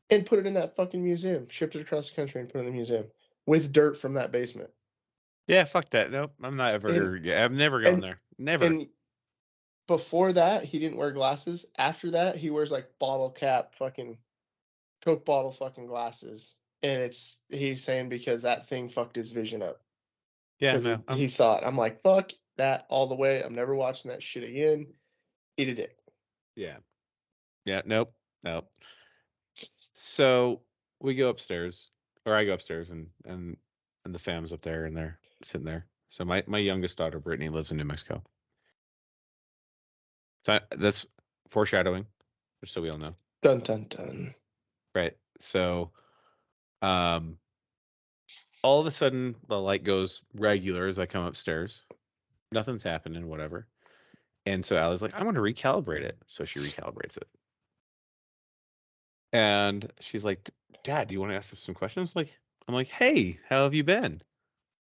and put it in that fucking museum, shipped it across the country and put it in the museum with dirt from that basement. Yeah, fuck that. Nope, I'm not ever. I'm never going there. Never. And before that, he didn't wear glasses. After that, he wears like bottle cap fucking Coke bottle fucking glasses. And he's saying because that thing fucked his vision up. Yeah, because he saw it. I'm like, fuck that all the way. I'm never watching that shit again. Eat a dick. Yeah. Yeah. Nope. So we go upstairs, or I go upstairs, and the fam's up there, and they're sitting there. So my youngest daughter, Brittany, lives in New Mexico. So that's foreshadowing, just so we all know. Dun dun dun. Right. So, all of a sudden the light goes regular as I come upstairs. Nothing's happening, whatever. And so Allie's like, I want to recalibrate it. So she recalibrates it. And she's like, Dad, do you want to ask us some questions? I'm like, hey, how have you been?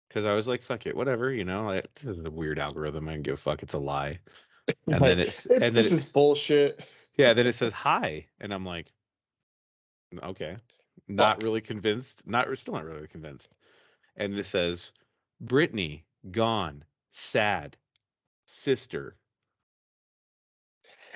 Because I was like, fuck it, whatever, this is a weird algorithm. I can give a fuck. It's a lie. And then this is bullshit. Yeah, then it says hi, and I'm like, okay, not really convinced. Still not really convinced. And it says, Brittany gone, sad, sister.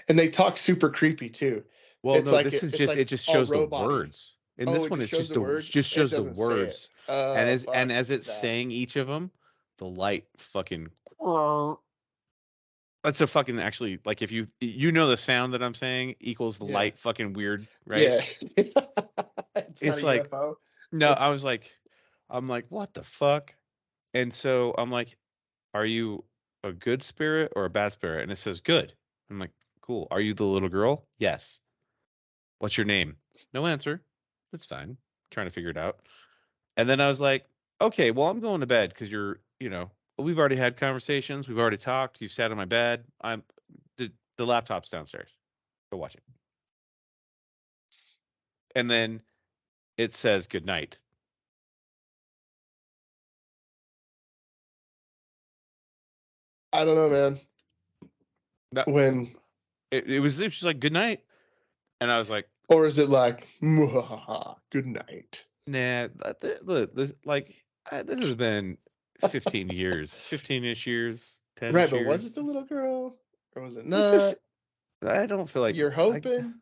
And they talk super creepy too. Well, it's no, like this is just it just shows the words. In this one, it just shows the words. And as it's saying each of them, the light fucking. That's a fucking actually like if you the sound that I'm saying equals the light fucking weird, right? Yeah. it's like UFO. No, I'm like, what the fuck? And so I'm like, are you a good spirit or a bad spirit? And it says good. I'm like, cool. Are you the little girl? Yes. What's your name? No answer. That's fine. I'm trying to figure it out. And then I was like, okay, well, I'm going to bed because we've already had conversations. We've already talked. You sat on my bed. The laptop's downstairs. Go watch it. And then it says good night. I don't know, man. When it was just like good night, and I was like, or is it like good night? Nah, look, this has been 15 years, 15-ish years, 10 right? But years. Was it the little girl or was it not? I don't feel like you're hoping.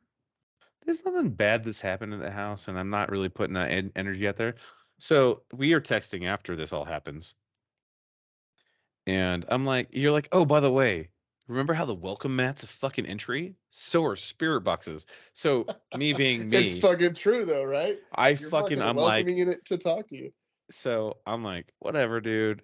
There's nothing bad that's happened in the house, and I'm not really putting that energy out there. So we are texting after this all happens. And I'm like, you're like, oh, by the way, Remember how the welcome mat's a fucking entry? So are spirit boxes. So me being It's me, fucking true though, right? I'm like, Welcoming it to talk to you. so I'm like, whatever, dude.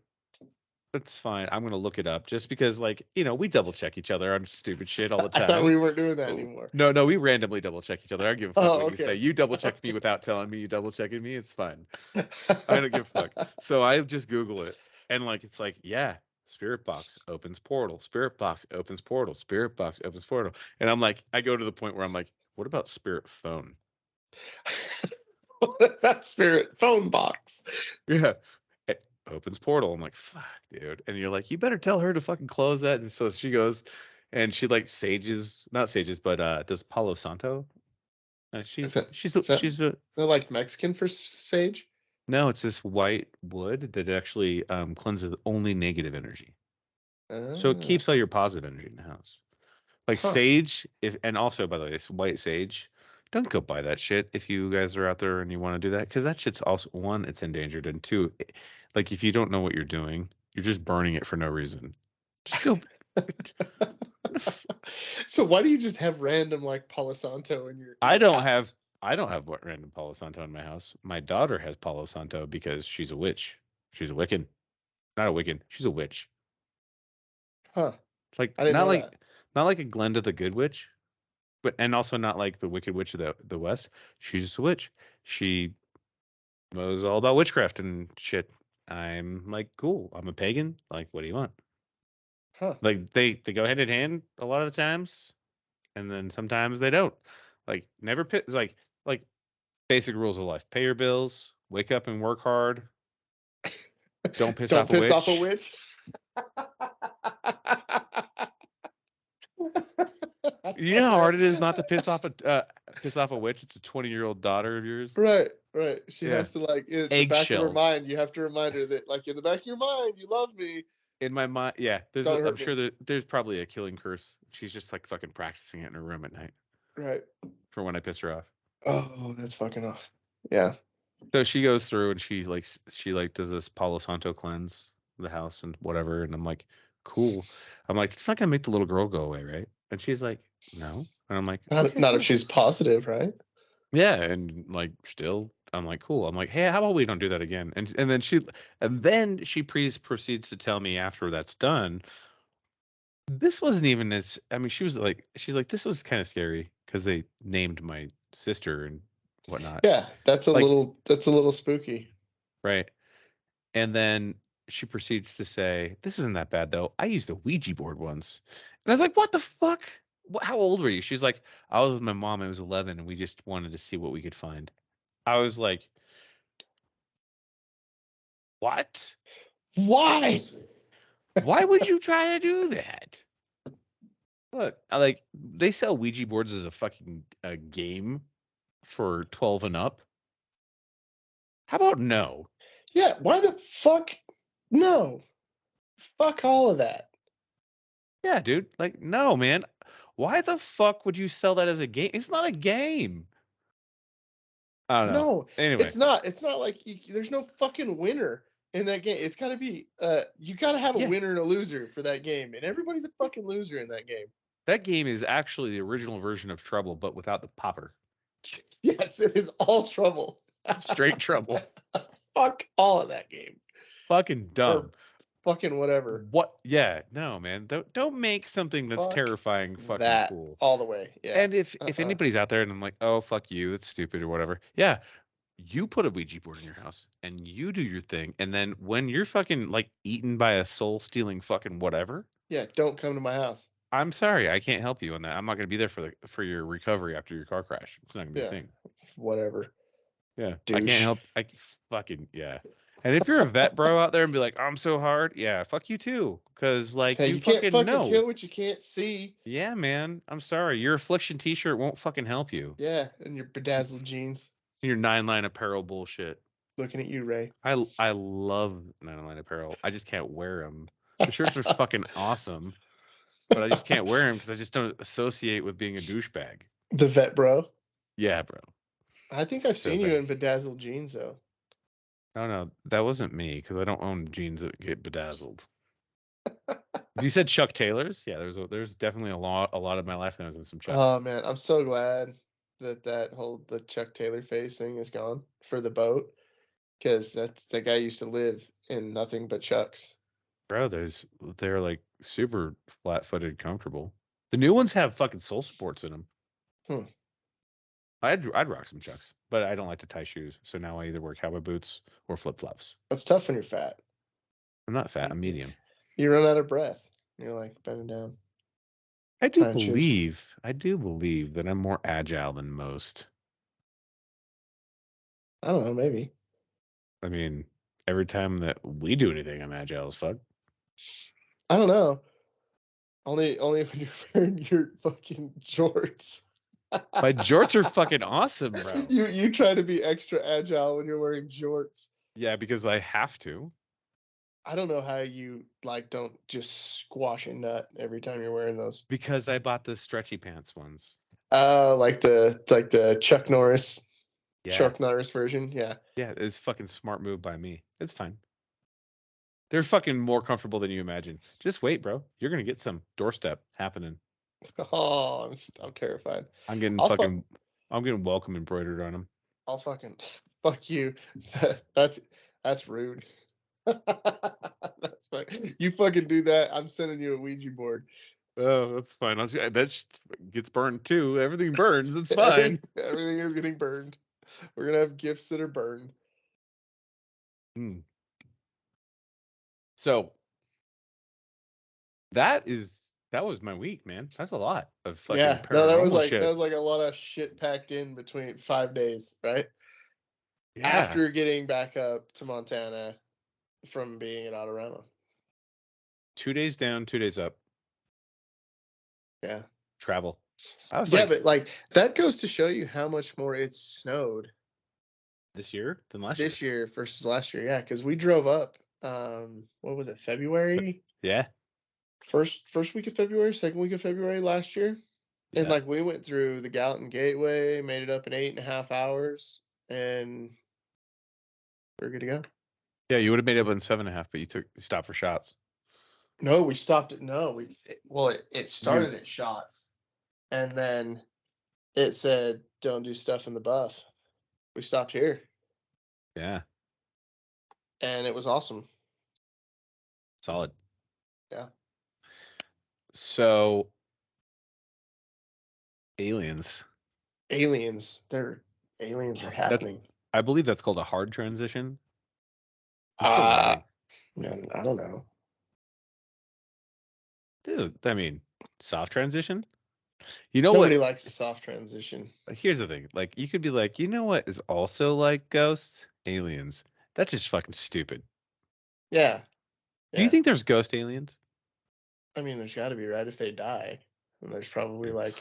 It's fine. I'm gonna look it up just because, like, we double check each other on stupid shit all the I thought time. we weren't doing that anymore. No, we randomly double check each other. I don't give a fuck Oh, what you say. okay. You double check me without telling me you double checking me. It's fine. I don't give a fuck. So I just Google it, and like it's like, yeah, spirit box opens portal, spirit box opens portal, spirit box opens portal, and I'm like, I go to the point where I'm like, what about spirit phone? What about spirit phone box? Yeah. It opens portal. I'm like, fuck, dude. And you're like, you better tell her to fucking close that. And so she goes and she like not sages, but does Palo Santo. Is that She's a they're like Mexican for sage? no, it's this white wood that actually cleanses only negative energy. So it Ah, keeps all your positive energy in the house. Like huh. sage, and also by the way, it's white sage. Don't go buy that shit if you guys are out there and you want to do that, because that shit's also, one, it's endangered, and two, like if you don't know what you're doing, you're just burning it for no reason. Just go. So why do you just have random like Palo Santo in your I don't have house? what random Palo Santo in my house. My daughter has Palo Santo because she's a witch. She's a Wiccan, not a Wiccan. She's a witch. Huh. Like I didn't know that. not like a Glenda the Good Witch, but and also not like the Wicked Witch of the West. She's just a witch. She was all about witchcraft and shit. I'm like, cool. I'm a pagan. Like, what do you want? Huh. Like, they go hand in hand a lot of the times, and then sometimes they don't. Like, never pit like basic rules of life: pay your bills, wake up and work hard, don't piss Don't off a piss off a witch. witch. You know how hard it is not to piss off a witch. It's a 20-year-old daughter of yours. Right, right. She Yeah, has to like in the back of her eggshells. mind. You have to remind her that like in the back of your mind, you love me. In my mind, yeah. Don't I'm hurt me. sure there's probably a killing curse. She's just like fucking practicing it in her room at night Right. for when I piss her off. Oh, that's fucking off. Yeah. So she goes through and she like does this Palo Santo cleanse the house and whatever, and I'm like, cool. I'm like, it's not gonna make the little girl go away, right? And she's like, no. And I'm like, okay, Not if cool. she's positive, right? Yeah, and like still, I'm like, cool. I'm like, hey, how about we don't do that again? And then she proceeds to tell me after that's done. This wasn't even as, I mean, she's like, this was kind of scary because they named my sister and whatnot. Yeah, Like, that's a little spooky. right. And then she proceeds to say, this isn't that bad though. I used a Ouija board once. And I was like, what the fuck? How old were you? She's like, I was with my mom. I was 11 and we just wanted to see what we could find. I was like, what? Why? Why would you try to do that? Look, they sell Ouija boards as a fucking game for 12 and up. How about no? Yeah, why the fuck? No. Fuck all of that. Yeah, dude. Like, no, man. Why the fuck would you sell that as a game? It's not a game. I don't know. No, Anyway, it's not. It's not like there's no fucking winner in that game. It's got to be you got to have a yeah, winner and a loser for that game, and everybody's a fucking loser in that game. that game is actually the original version of Trouble, but without the popper. Yes, it is all trouble. Straight Trouble. Fuck all of that game. Fucking Or dumb. fucking whatever. What? Yeah, no, man. Don't make something that's Fuck terrifying fucking that cool. all the way. Yeah. And if anybody's out there and I'm like, oh fuck you, that's stupid or whatever. Yeah, you put a Ouija board in your house and you do your thing, and then when you're fucking like eaten by a soul stealing fucking whatever, Yeah, don't come to my house. I'm sorry, I can't help you on that. I'm not gonna be there for your recovery after your car crash. It's not gonna be a Yeah. thing. Whatever. Yeah, I can't Douche. help. I fucking yeah. And if you're a vet bro out there and be like, I'm so hard, yeah, fuck you too, because like Hey, you you can't fucking fucking know. kill what you can't see. Yeah, man. I'm sorry. Your affliction T-shirt won't fucking help you. Yeah, and your bedazzled jeans. Your 9 line apparel bullshit. Looking at you, Ray. I love 9 line apparel. I just can't wear them. The shirts are fucking awesome, but I just can't wear them because I just don't associate with being a douchebag. The vet bro. Yeah, bro. I think I've So seen you bad. in bedazzled jeans though. No, that wasn't me because I don't own jeans that get bedazzled. You said Chuck Taylor's? Yeah, there's definitely a lot of my life when I was in some Chuck. Oh man, I'm so glad that the Chuck Taylor face thing is gone for the boat, because that guy used to live in nothing but Chucks. Bro, they're like super flat-footed, comfortable. The new ones have fucking Soul Sports in them. Hmm. I'd rock some Chucks, but I don't like to tie shoes, so now I either wear cowboy boots or flip-flops. That's tough when you're fat. I'm not fat, I'm medium. You run out of breath. You're like bending down. I do Tying shoes. believe that I'm more agile than most. I don't know, maybe. I mean, every time that we do anything, I'm agile as fuck. I don't know. Only when you're wearing your fucking jorts. My jorts are fucking awesome, bro. You try to be extra agile when you're wearing jorts. Yeah, because I have to. I don't know how you like don't just squash a nut every time you're wearing those. Because I bought the stretchy pants ones. Like the Chuck Norris, Yeah. Chuck Norris version. Yeah. Yeah, it's fucking smart move by me. It's fine. They're fucking more comfortable than you imagine. Just wait, bro. You're gonna get some doorstep happening. Oh, I'm terrified. I'm getting welcome embroidered on them. I'll fucking fuck you. That's rude. That's fine. You fucking do that. I'm sending you a Ouija board. Oh, that's fine. That gets burned too. Everything burns. It's fine. Everything is getting burned. We're gonna have gifts that are burned. Hmm. So that was my week, man. That's a lot of fucking Yeah, no, that was shit. like a lot of shit packed in between 5 days, right? Yeah. After getting back up to Montana from being in Autorama. 2 days down, 2 days up. Yeah. Travel. I was but like that goes to show you how much more it snowed this year than last this year versus last year. Yeah, because we drove up. What was it? February? Yeah. First week of February, second week of February last year. Yeah. And like we went through the Gallatin Gateway, made it up in 8.5 hours, and we're good to go. Yeah, you would have made it up in 7.5, but you stopped for shots. No, we stopped at it started at shots, and then it said don't do stuff in the buff. We stopped here. Yeah. And it was awesome. Solid. Yeah. So aliens. Aliens are happening. I believe that's called a hard transition. Man, I don't know. Dude, I mean, soft transition? You know Nobody what? likes a soft transition. Here's the thing. Like, you could be like, you know what is also like ghosts? Aliens. That's just fucking stupid. Yeah. Do you think there's ghost aliens? I mean, there's got to be, right? If they die, and there's probably like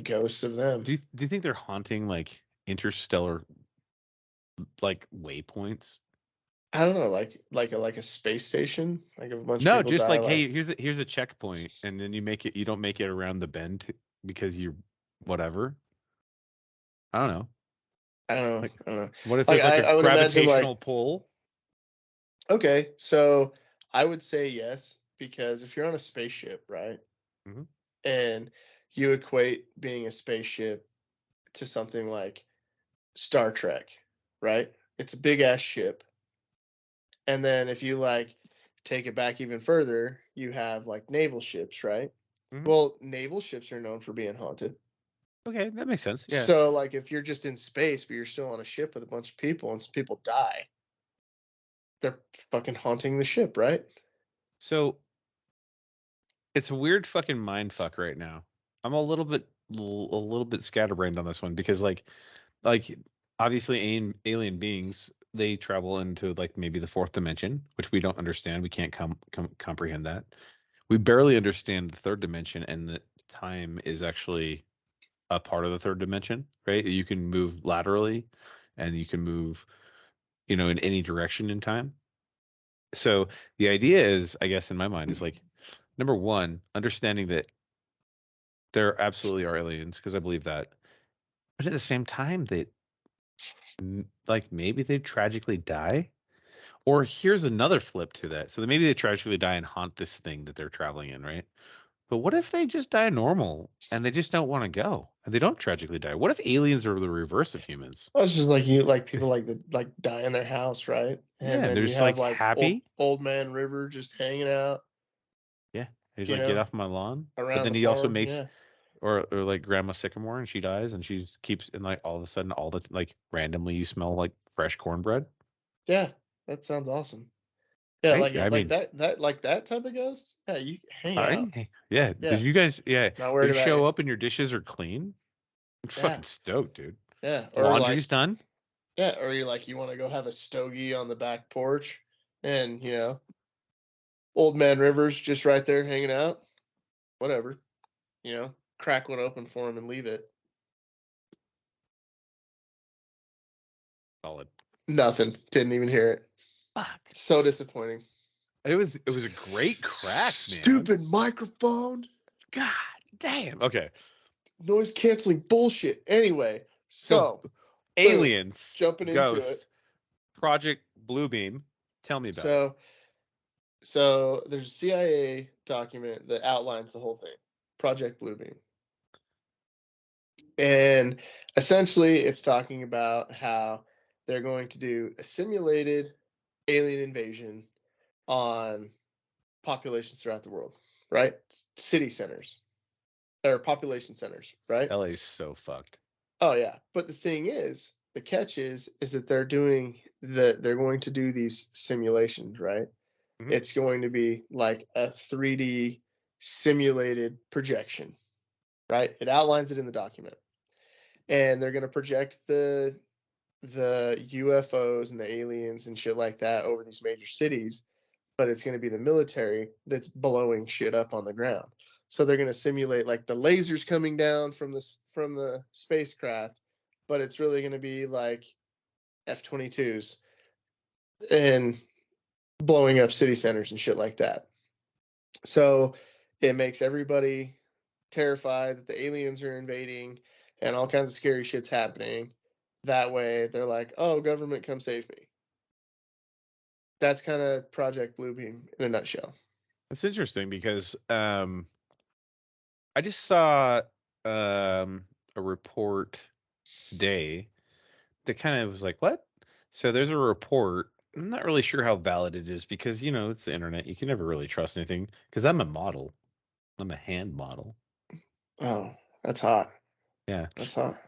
ghosts of them. Do you think they're haunting like interstellar like waypoints? I don't know, like a space station, like a bunch of No, people just die, like, hey, here's a checkpoint, and then you don't make it around the bend because you're whatever. I don't know. I don't know. What if there's like a gravitational pull? Okay, so I would say yes, because if you're on a spaceship, right, Mm-hmm. and you equate being a spaceship to something like Star Trek, right? It's a big ass ship. And then if you like take it back even further, you have like naval ships, right? Mm-hmm. Well, naval ships are known for being haunted. Okay, that makes sense. Yeah. So like if you're just in space but you're still on a ship with a bunch of people and some people die, they're fucking haunting the ship, right? So it's a weird fucking mind fuck right now. I'm a little bit scatterbrained on this one because like obviously alien beings, they travel into like maybe the fourth dimension, which we don't understand. We can't comprehend that. We barely understand the third dimension, and that time is actually a part of the third dimension, right? You can move laterally and you can move, in any direction in time. So the idea is, I guess in my mind, is like, number one, understanding that there absolutely are aliens, because I believe that. But at the same time, that like maybe they tragically die, Or here's another flip to that. So maybe they tragically die and haunt this thing that they're traveling in, right? But what if they just die normal and they just don't want to go and they don't tragically die? What if aliens are the reverse of humans? Well, it's just like people like die in their house, right? And Yeah, then they're you just have like like happy. old man River just hanging out, Yeah, he's you like, get know, off my lawn. But around then the he also farm. makes, Yeah, or like Grandma Sycamore, and she dies, and she keeps, and like all of a sudden, all the like randomly, you smell like fresh cornbread. yeah, that sounds awesome. Yeah, Right? like I mean, that type of ghost. Yeah, you hang out. Yeah. Did Yeah, you guys? Yeah, not they worried about show you. up and your dishes are clean. I'm Yeah, fucking stoked, dude. yeah, or like Laundry's done. yeah, or you want to go have a stogie on the back porch, and old man Rivers just right there hanging out. Whatever, crack one open for him and leave it. Solid. Nothing. Didn't even hear it. Fuck. So disappointing. It was a great crack, man. Stupid microphone. God damn. Okay. Noise canceling bullshit. Anyway, So boom, aliens, jumping into it. Ghost, Project Bluebeam. Tell me about it. So there's a CIA document that outlines the whole thing, Project Bluebeam, and essentially it's talking about how they're going to do a simulated alien invasion on populations throughout the world, right? City centers or population centers, right? LA's so fucked. Oh yeah, but the catch is that they're going to do these simulations, right? Mm-hmm. It's going to be like a 3D simulated projection, right? It outlines it in the document. And they're going to project the UFOs and the aliens and shit like that over these major cities, but it's going to be the military that's blowing shit up on the ground. So they're going to simulate like the lasers coming down from the spacecraft, but it's really going to be like F-22s and blowing up city centers and shit like that. So it makes everybody terrified that the aliens are invading and all kinds of scary shit's happening. That way they're like, oh, government, come save me. That's kind of Project Bluebeam in a nutshell. It's interesting because I just saw a report today that kind of was like, what? So there's a report. I'm not really sure how valid it is because, it's the internet. You can never really trust anything because I'm a model. I'm a hand model. Oh, that's hot. Yeah. That's hot.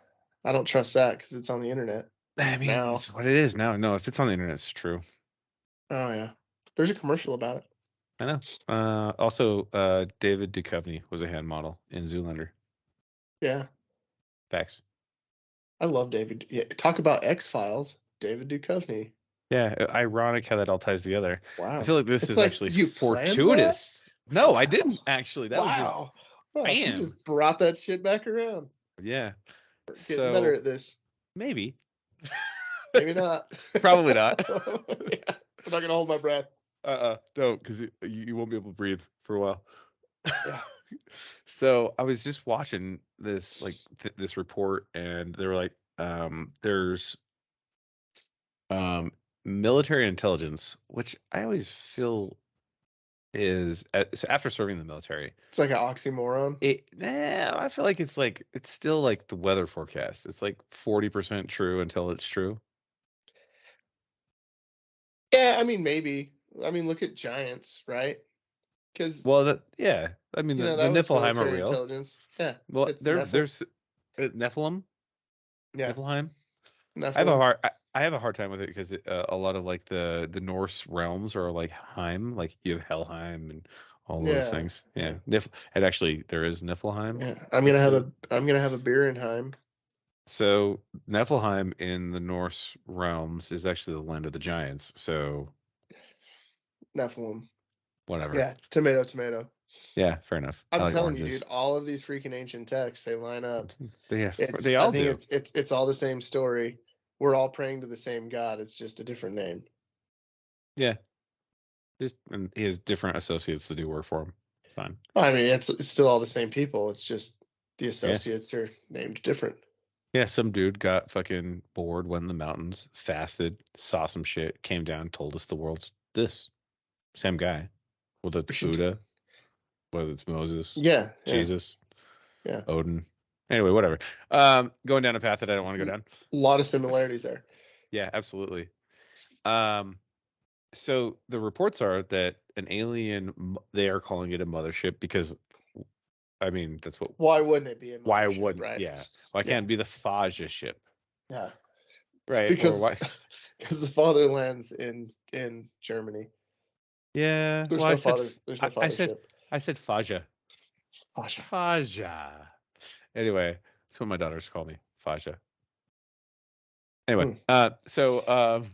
I don't trust that because it's on the internet. I mean, Now. it's what it is now. No, if it's on the internet, it's true. Oh, yeah. There's a commercial about it. I know. Also, David Duchovny was a hand model in Zoolander. Yeah. Facts. I love David. Yeah, talk about X-Files. David Duchovny. Yeah, ironic how that all ties together. Wow. I feel like this it's is like actually you fortuitous. No, I didn't actually. That was just Wow, you bam. just brought that shit back around. Yeah. Getting better at this. Maybe. Maybe not. Probably not. Yeah. I'm not gonna hold my breath. Don't, because you won't be able to breathe for a while. Yeah. So I was just watching this this report, and they were like, there's military intelligence, which I always feel is so after serving the military. It's like an oxymoron. I feel like it's still like the weather forecast. It's like 40% true until it's true. Yeah, I mean maybe. I mean look at Giants, right? Because I mean the that was Niflheim are military real. intelligence. Yeah. Well, It's there's Nephilim. Yeah. Niflheim. Nephilim. I have a hard time with it because a lot of like the Norse realms are like Heim, like you have Helheim and all those things. Yeah, and actually there is Niflheim. Yeah, I'm gonna have a beer in Heim. So Niflheim in the Norse realms is actually the land of the giants. So Nephilim. Whatever. Yeah, tomato. Yeah, fair enough. I'm like telling oranges. you, dude, all of these freaking ancient texts, they line up. They all do. It's all the same story. We're all praying to the same God. It's just a different name. Yeah. And he has different associates to do work for him. It's fine. I mean, it's still all the same people. It's just the associates are named different. Yeah, some dude got fucking bored, went in the mountains, fasted, saw some shit, came down, told us the world's this. Same guy. Whether it's Buddha, whether it's Moses, Jesus, Odin. Anyway, whatever. Going down a path that I don't want to go down. A lot of similarities there. Yeah, absolutely. So the reports are that an alien, they are calling it a mothership because, I mean, that's what. Why wouldn't it be a mothership? Why wouldn't? Right? Yeah. Why can't it be the Faja ship? Yeah. Right. Because or why? Because the fatherland's in Germany. Yeah. There's well, no father. There's no fathership. I said Faja. Faja. Anyway, that's what my daughters call me, Faja. Anyway, so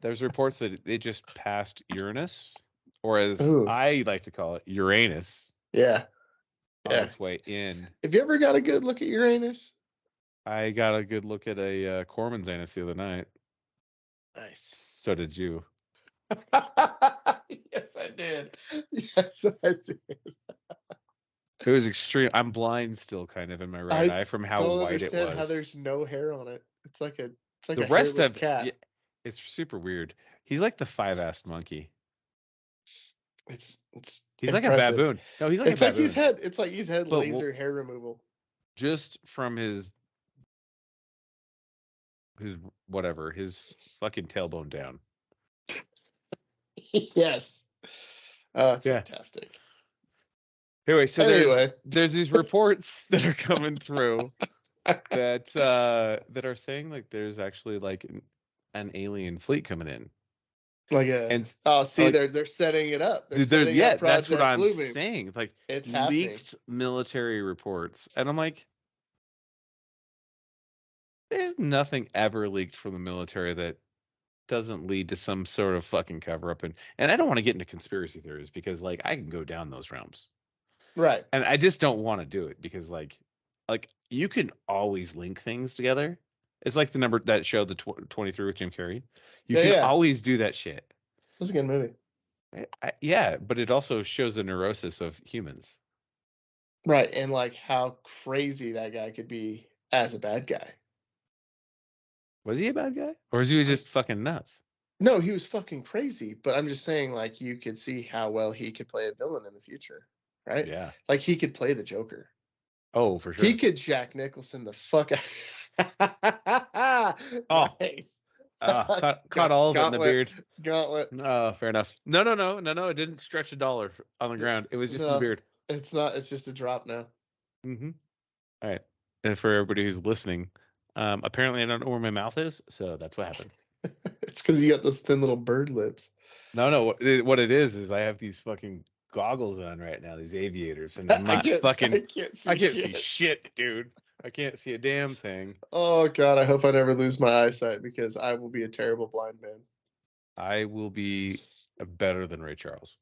there's reports that it just passed Uranus, or as I like to call it, Uranus. Yeah. On its way in. Have you ever got a good look at Uranus? I got a good look at a Corman's anus the other night. Nice. So did you. Yes, I did. Yes, I did. It was extreme. I'm blind still, kind of in my right eye from how white it was. I don't understand how there's no hair on it. It's like a the rest hairless of cat. Yeah, it's super weird. He's like the 5-assed monkey. He's impressive. Like a baboon. No, he's like it's a like baboon. It's like he's had laser hair removal. Just from his whatever, his fucking tailbone down. Yes. Oh, that's fantastic. Anyway, so there's these reports that are coming through that are saying like there's actually like an alien fleet coming in. Like they're setting it up. They're setting up Project that's what I'm Bluebeam. saying. It's like it's leaked happening. Military reports, and I'm like, there's nothing ever leaked from the military that doesn't lead to some sort of fucking cover up. And I don't want to get into conspiracy theories because like I can go down those realms. Right. And I just don't want to do it because like you can always link things together. It's like the number that showed the 23 with Jim Carrey. You can always do that shit. That's a good movie. Yeah, but it also shows the neurosis of humans. Right, and like how crazy that guy could be as a bad guy. Was he a bad guy? Or was he just fucking nuts? No, he was fucking crazy, but I'm just saying like you could see how well he could play a villain in the future. Right? Yeah. Like he could play the Joker. Oh, for sure. He could Jack Nicholson the fuck out. Oh. Nice. Caught all of it in the beard. Gauntlet. Oh, fair enough. No. It didn't stretch $1 on the ground. It was just in the beard. It's not. It's just a drop now. Mm-hmm. All right. And for everybody who's listening, apparently I don't know where my mouth is, so that's what happened. It's because you got those thin little bird lips. No. What it is I have these fucking goggles on right now, these aviators, and I'm not I can't see shit, dude. I can't see a damn thing. Oh God, I hope I never lose my eyesight because I will be a terrible blind man. I will be better than Ray Charles.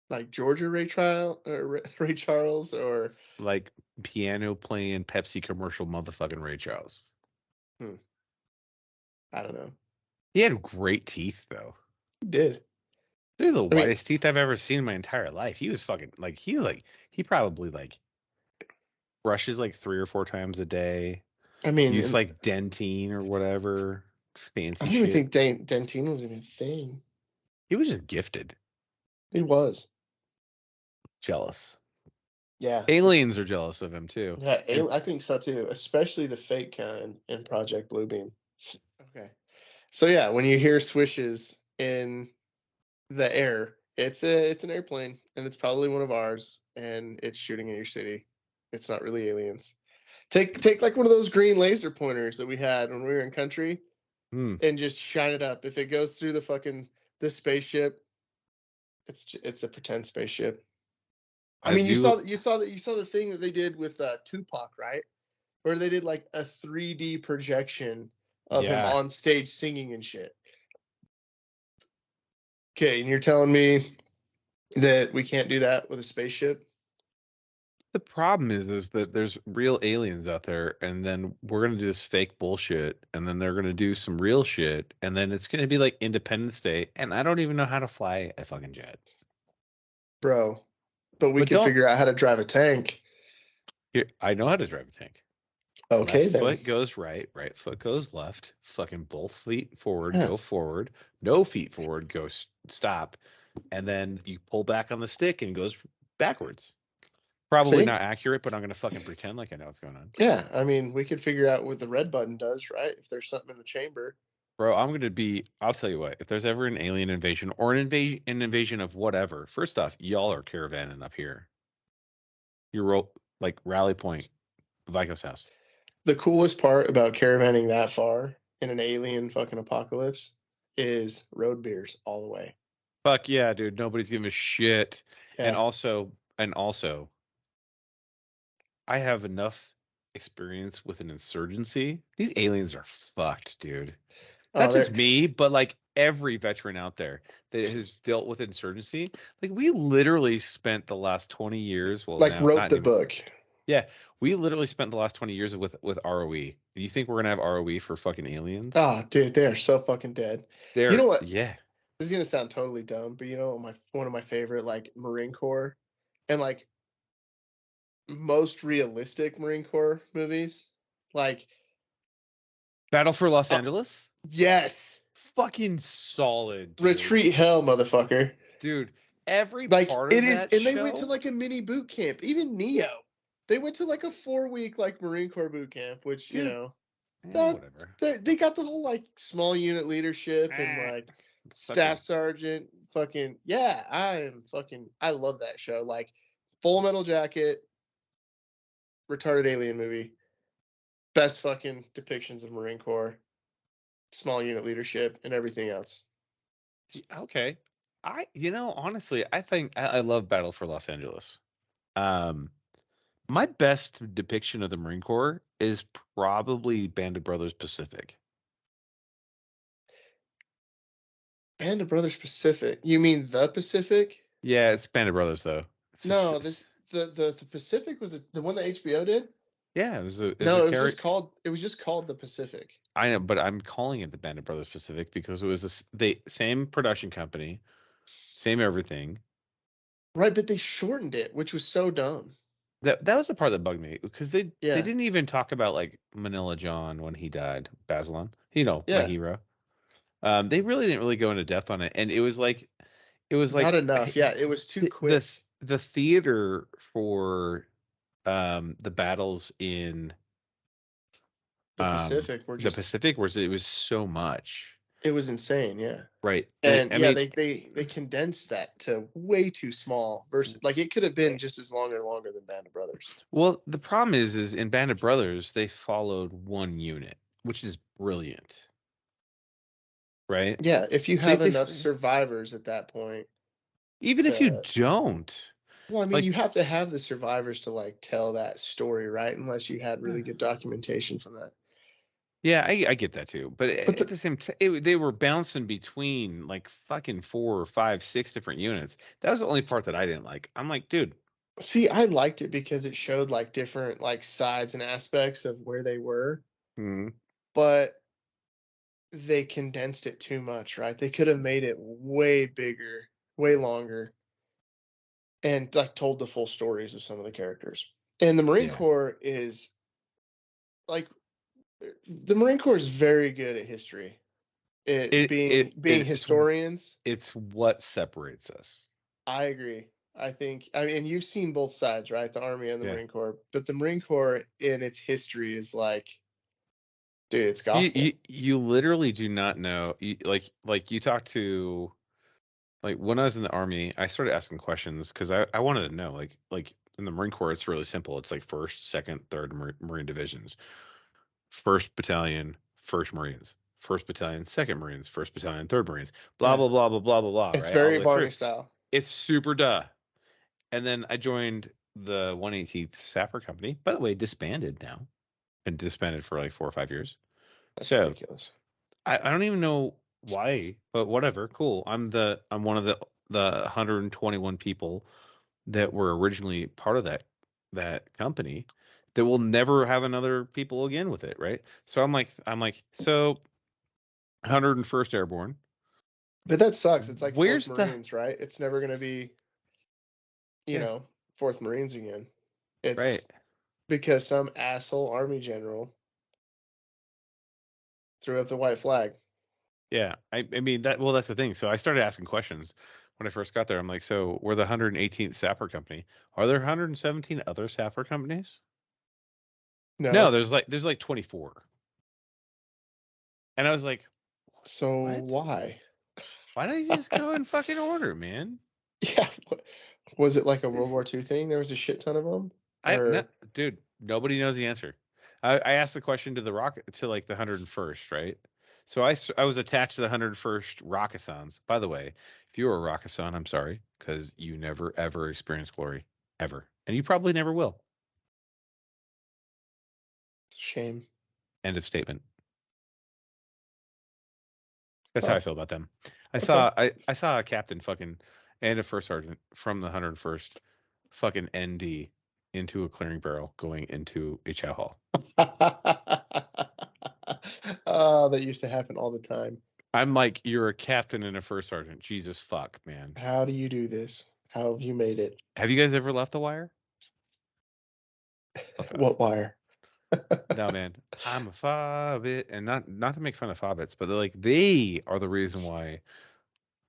Like Georgia Ray Charles, or like piano playing Pepsi commercial motherfucking Ray Charles. I don't know. He had great teeth though. He did. They're the whitest teeth I've ever seen in my entire life. He was fucking he probably like brushes like 3 or 4 times a day. I mean, use like Dentine or whatever fancy shit. I don't even think Dentine was even a thing. He was just gifted. He was. Jealous. Yeah. Aliens are jealous of him too. Yeah, I think so too, especially the fake kind in Project Bluebeam. Okay. So yeah, when you hear swishes in the air, it's an airplane, and it's probably one of ours, and it's shooting at your city. It's not really aliens. Take like one of those green laser pointers that we had when we were in country, and just shine it up. If it goes through the spaceship, it's a pretend spaceship. I mean, you saw the thing that they did with Tupac, right? Where they did like a 3D projection of him on stage singing and shit. Okay, and you're telling me that we can't do that with a spaceship? The problem is that there's real aliens out there, and then we're gonna do this fake bullshit, and then they're gonna do some real shit, and then it's gonna be like Independence Day, and I don't even know how to fly a fucking jet, bro. But we can figure out how to drive a tank. Here, I know how to drive a tank. Okay, Left then. foot goes right, right foot goes left. Fucking both feet forward, Yeah. go forward. No feet forward, go stop. And then you pull back on the stick and it goes backwards. Probably See? not accurate, but I'm gonna fucking pretend like I know what's going on. Yeah, I mean, we could figure out what the red button does, right? If there's something in the chamber. Bro, I'll tell you what, if there's ever an alien invasion or an invasion of whatever, first off, y'all are caravanning up here. You're like Rally Point, VIko's house. The coolest part about caravanning that far in an alien fucking apocalypse is road beers all the way. Fuck yeah, dude. Nobody's giving a shit. And Yeah. also, I have enough experience with an insurgency. These aliens are fucked, dude. Not Oh, just they're me, but like every veteran out there that has dealt with insurgency. Like we literally spent the last 20 years, well like now wrote not the anymore. book. Yeah, we literally spent the last 20 years with ROE. Do you think we're gonna have ROE for fucking aliens? Oh, dude, they are so fucking dead. You know They're what? yeah. This is gonna sound totally dumb, but you know what one of my favorite like Marine Corps and like most realistic Marine Corps movies? Like Battle for Los uh, Angeles? yes. Fucking solid, dude. Retreat Hell, motherfucker. Dude, every Like part it of is, that and they went to show, like a mini boot camp. Even Neo, they went to like a 4 week like Marine Corps boot camp, which you dude, know that whatever. they got the whole like small unit leadership and Eh, like staff fucking sergeant. Fucking yeah, I love that show. Like Full Metal Jacket, retarded alien movie, best fucking depictions of Marine Corps, small unit leadership, and everything else. okay. Honestly, I think I love Battle for Los Angeles. Um, my best depiction of the Marine Corps is probably Band of Brothers Pacific. Band of Brothers Pacific. You mean the Pacific? Yeah, it's Band of Brothers though. It's just No, the Pacific was the one that HBO did. yeah, it was a No, it was just character. called the Pacific. I know, but I'm calling it the Band of Brothers Pacific because it was the same production company, same everything. Right, but they shortened it, which was so dumb. That was the part that bugged me because they Yeah, didn't even talk about like Manila John when he died, Basilon. My yeah, hero. They really didn't really go into depth on it, and it was like not enough. Yeah, it was too the quick. the theater for the battles in The Pacific were the just Pacific was it was so much, it was insane. Yeah, right? And and I yeah, mean, they condensed that to way too small. Versus, like it could have been just as long or longer than Band of Brothers. well, the problem is in Band of Brothers they followed one unit, which is brilliant, right? Yeah, if you They have they enough survivors at that point even if you to don't, well, I mean, like, you have to have the survivors to like tell that story, right? Unless you had yeah, really good documentation from that. yeah, I get that too. But But at the same time, they were bouncing between like fucking four or five, six different units. That was the only part that I didn't like. I'm like, dude, see, I liked it because it showed like different like sides and aspects of where they were, hmm, but they condensed it too much, right? They could have made it way bigger, way longer, and like told the full stories of some of the characters. And the Marine yeah, Corps is like the Marine Corps is very good at history. It it being it, being it historians. it's what separates us. I agree. I mean, you've seen both sides, right? The Army and the Yeah. Marine Corps. But the Marine Corps in its history is like, dude, it's You gospel. you literally do not know. Like you talk to like when I was in the army, I started asking questions because I wanted to know like in the Marine Corps it's really simple. It's like first, second, third Marine divisions. First Battalion, First Marines. First Battalion, Second Marines. First Battalion, Third Marines. Blah Yeah. blah blah blah blah blah blah. It's Right, all very the way through. Barney style. It's super duh. And then I joined the 118th Sapper Company. By the way, disbanded now. Been disbanded for like 4 or 5 years. That's So ridiculous. I don't even know why, but whatever. Cool. I'm one of the 121 people that were originally part of that company that will never have another people again with it, right? So I'm like so 101st Airborne. But that sucks. It's like Fourth Where's the Marines, right? It's never gonna be, yeah, Fourth Marines again. It's right. Because some asshole army general threw up the white flag. Yeah, I mean that's the thing. So I started asking questions when I first got there. I'm like, so we're the 118th sapper company. Are there 117 other sapper companies? No, No. there's like 24. And I was like, So what? why? Why don't you just go in fucking order, man? Yeah. Was it like a World War II thing? There was a shit ton of them? No, Or dude, nobody knows the answer. I asked the question to the rocket to like the 101st, right? So I was attached to the 101st Rockasons. By the way, if you were a Rockason, I'm sorry, because you never ever experienced glory ever, and you probably never will. shame. End of statement. That's how I Oh, feel about them. okay. I saw a captain fucking and a first sergeant from the 101st fucking ND into a clearing barrel going into a chow hall. Oh, that used to happen all the time. I'm like, you're a captain and a first sergeant. Jesus fuck, man. How do you do this? How have you made it? Have you guys ever left the wire? Okay. What wire? No, man. I'm a fobbit, and not to make fun of fobbits, but they are the reason why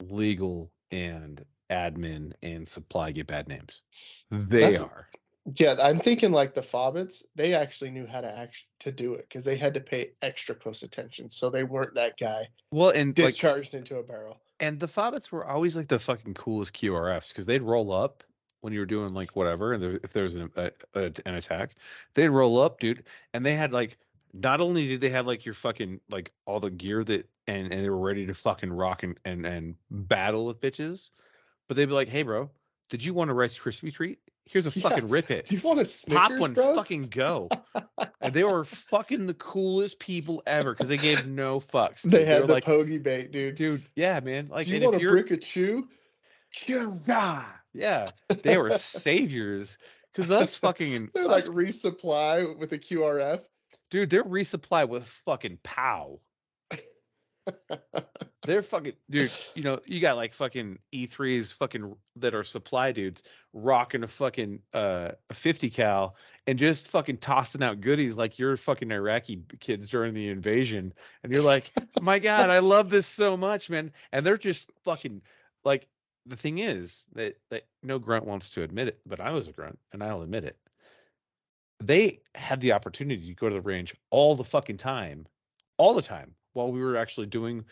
legal and admin and supply get bad names. They That's are. Yeah, I'm thinking like the Fobbits, they actually knew how to do it because they had to pay extra close attention. So they weren't that guy Well, and like, discharged into a barrel. and the fobbits were always like the fucking coolest QRFs because they'd roll up when you were doing like whatever, and if there was an attack, they'd roll up, dude, and they had like not only did they have like your fucking like all the gear that and they were ready to fucking rock and battle with bitches, but they'd be like, hey, bro, did you want a Rice Krispie treat? Here's a Yeah. fucking rip it. Do you want a Pop Snickers, one, bro? fucking go. And they were fucking the coolest people ever because they gave no fucks, They dude. They had were the like, pokey bait, dude. dude, yeah, man. Like, Do you and want if a you're, brick of chew? yeah, they were saviors because us fucking They're like us, resupply with a QRF. dude, they're resupply with fucking pow. They're fucking, dude. You know, you got like fucking E3s, fucking that are supply dudes rocking a fucking a 50 cal and just fucking tossing out goodies like you're fucking Iraqi kids during the invasion, and you're like, my God, I love this so much, man. And they're just fucking like. The thing is that no grunt wants to admit it, but I was a grunt, and I'll admit it. They had the opportunity to go to the range all the time, while we were actually doing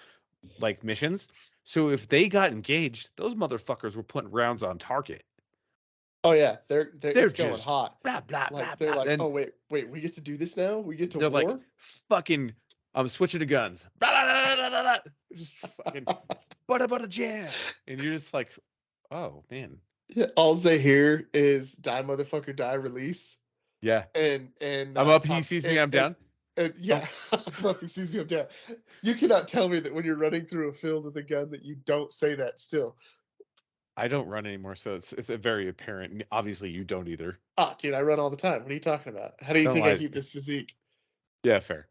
like missions. So if they got engaged, those motherfuckers were putting rounds on target. Oh yeah, They're it's going just hot. blah blah blah Like they're blah. like, And oh wait, we get to do this now? We get to they're like, war? fucking, I'm switching to guns. Blah, blah, blah, blah, blah. Just fucking butter jam. And you're just like, oh man. Yeah, all they hear is "die motherfucker die" release, Yeah. and I'm up, he top sees me, I'm down. and yeah, he sees me, I'm down. You cannot tell me that when you're running through a field with a gun that you don't say that still. I don't run anymore, so it's very apparent. Obviously, you don't either. Ah, dude, I run all the time. What are you talking about? How do you Don't think I lie. keep this physique? Yeah, fair.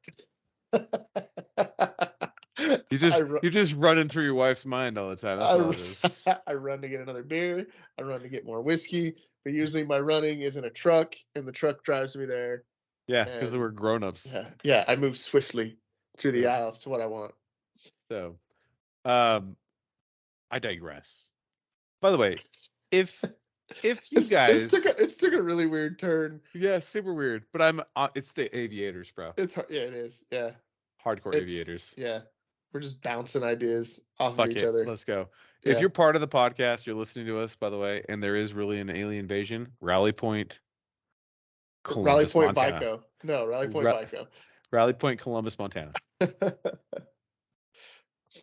You're just running through your wife's mind all the time. That's all it is. I run to get another beer. I run to get more whiskey. But usually my running is in a truck, and the truck drives me there. Yeah, because we're grown-ups. Yeah, I move swiftly through the Yeah. aisles to what I want. So, I digress. By the way, if you guys, it took a really weird turn. yeah, super weird, but it's the aviators, bro. Yeah, it is. Yeah, Hardcore aviators. Yeah, we're just bouncing ideas off Fuck of each it, other. let's go. Yeah. If you're part of the podcast, you're listening to us, by the way, and there is really an alien invasion, Rally Point, Columbus, Montana. VIko. No, Rally Point VIko. Rally Point, Columbus, Montana.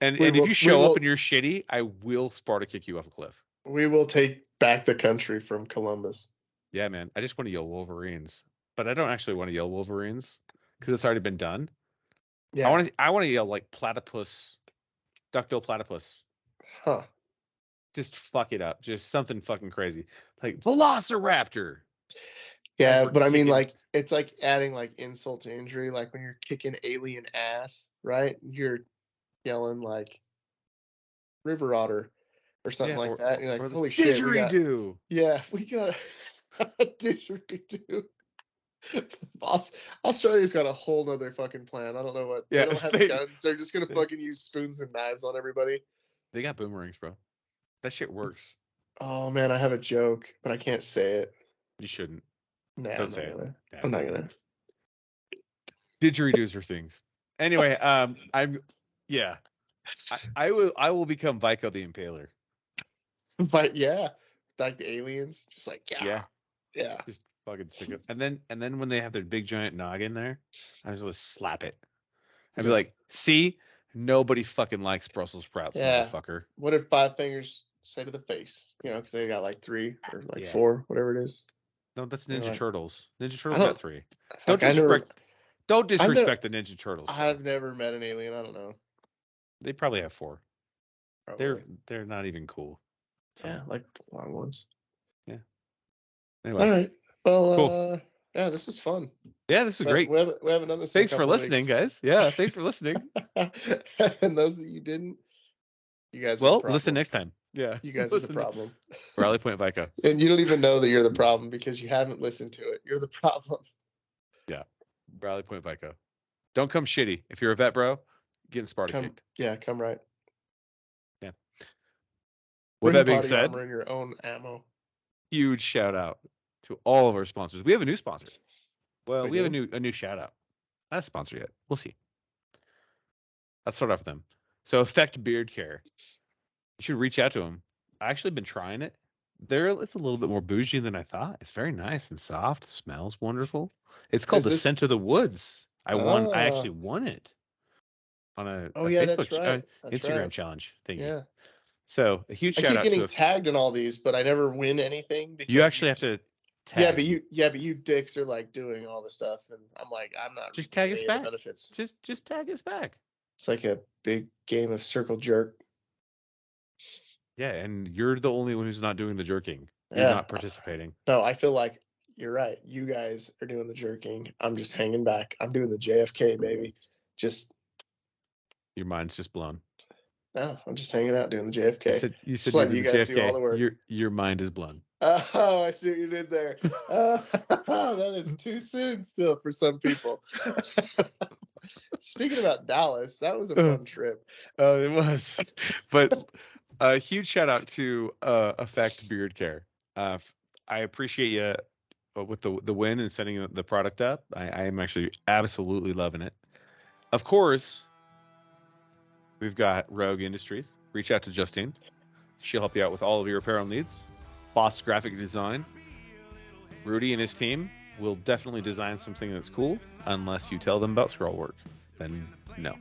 And if you show up and you're shitty, I will Sparta kick you off a cliff. We will take back the country from Columbus. Yeah, man. I just want to yell Wolverines, but I don't actually want to yell Wolverines because it's already been done. Yeah. I want to yell like platypus, duckbill platypus. Huh. Just fuck it up. Just something fucking crazy. Like Velociraptor. Yeah, but I mean, like, it's like adding like insult to injury. Like when you're kicking alien ass, right? You're yelling like river otter or something like that. And you're like, holy shit. Didgeridoo. Yeah, we got a didgeridoo. Australia's got a whole nother fucking plan. I don't know what. Yeah, they don't have guns. They're just gonna fucking use spoons and knives on everybody. They got boomerangs, bro. That shit works. Oh man, I have a joke, but I can't say it. You shouldn't. Nah, Don't say it. I'm not gonna. Didgeridoos are things. Anyway, I will become VIko the Impaler. But yeah, like the aliens, just like yeah. Just fucking stick it. And then when they have their big giant noggin there, I just gonna slap it. I'd be like, see, nobody fucking likes Brussels sprouts, motherfucker. What did Five Fingers say to the face? You know, because they got like 3 or like 4, whatever it is. No, that's Ninja Turtles. Ninja Turtles got 3. Don't disrespect the Ninja Turtles. I've never met an alien. I don't know. They probably have 4. Probably. They're not even cool. Yeah, like long ones. Yeah. Anyway. All right. Well, cool. Yeah, this was fun. Yeah, this was great. We haven't done this. Thanks for listening, guys. Yeah, thanks for listening. And those of you didn't, you guys. Well, listen next time. Yeah, you guys are the problem. Rally Point VIko. And you don't even know that you're the problem because you haven't listened to it. You're the problem. Yeah, Rally Point VIko. Don't come shitty. If you're a vet, bro, getting Sparta kicked. Yeah, come right. Yeah. With that being said, in your own ammo. Huge shout out to all of our sponsors. We have a new sponsor. Well, we have a new shout out. Not a sponsor yet. We'll see. Let's start off with them. So Effect Beard Care. You should reach out to them. I actually been trying it. It's a little bit more bougie than I thought. It's very nice and soft. Smells wonderful. It's called the Scent of the Woods. I actually won it on a Facebook Instagram challenge thing. Yeah. So a huge shout out. I keep getting tagged in all these, but I never win anything because you actually have to tag. But you dicks are like doing all the stuff, and I'm like, I'm not. Just tag us back. Benefits. Just tag us back. It's like a big game of circle jerk. Yeah, and you're the only one who's not doing the jerking. You're not participating. No, I feel like you're right. You guys are doing the jerking. I'm just hanging back. I'm doing the JFK, baby. Your mind's just blown. No, I'm just hanging out doing the JFK. You said letting you guys do all the work. Your mind is blown. Oh, I see what you did there. That is too soon still for some people. Speaking about Dallas, that was a fun trip. It was. But a huge shout out to Effect Beard Care. I appreciate you with the win and setting the product up. I am actually absolutely loving it. Of course, we've got Rogue Industries. Reach out to Justine. She'll help you out with all of your apparel needs. Boss Graphic Design. Rudy and his team will definitely design something that's cool, unless you tell them about scroll work. Then no.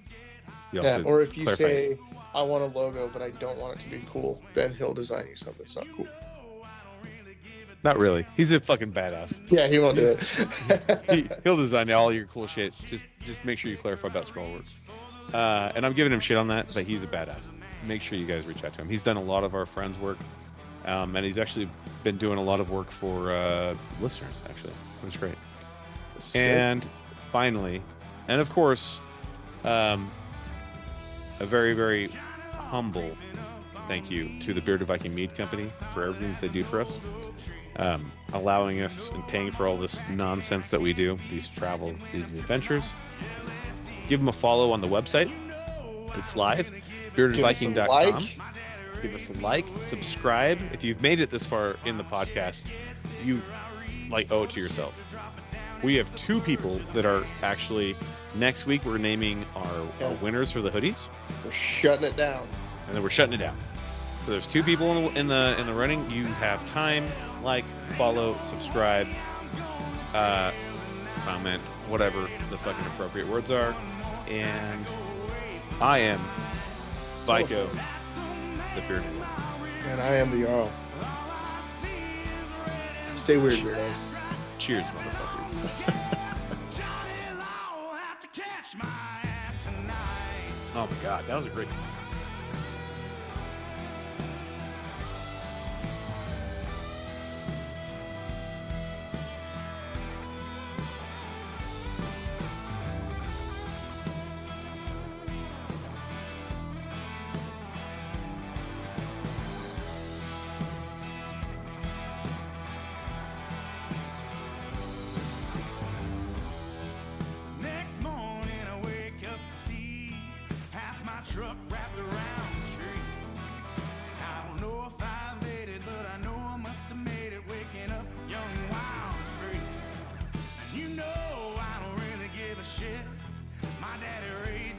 Or if you say, I want a logo, but I don't want it to be cool, then he'll design you something that's not cool. Not really. He's a fucking badass. Yeah, he won't do it. He'll design all your cool shit. Just make sure you clarify about scroll work. And I'm giving him shit on that, but he's a badass. Make sure you guys reach out to him. He's done a lot of our friends' work, and he's actually been doing a lot of work for listeners, actually. It was great. And finally, and of course, a very, very humble thank you to the Bearded Viking Mead Company for everything that they do for us, allowing us and paying for all this nonsense that we do, these adventures. Give them a follow on the website. It's live, beardedviking.com. Give us a like, subscribe. If you've made it this far in the podcast, you owe it to yourself. We have 2 people that are actually, next week we're naming our winners for the hoodies. We're shutting it down. And then we're shutting it down. So there's 2 people in the running. You have time, like, follow, subscribe, comment, whatever the fucking appropriate words are. And I am VIko, the bearded one. And I am the Jarl. Stay weird, weirdos. Cheers, motherfuckers. Oh my god, that was a great truck wrapped around the tree. I don't know if I've ate it, but I know I must have made it waking up young, wild, and free. And you know I don't really give a shit. My daddy raised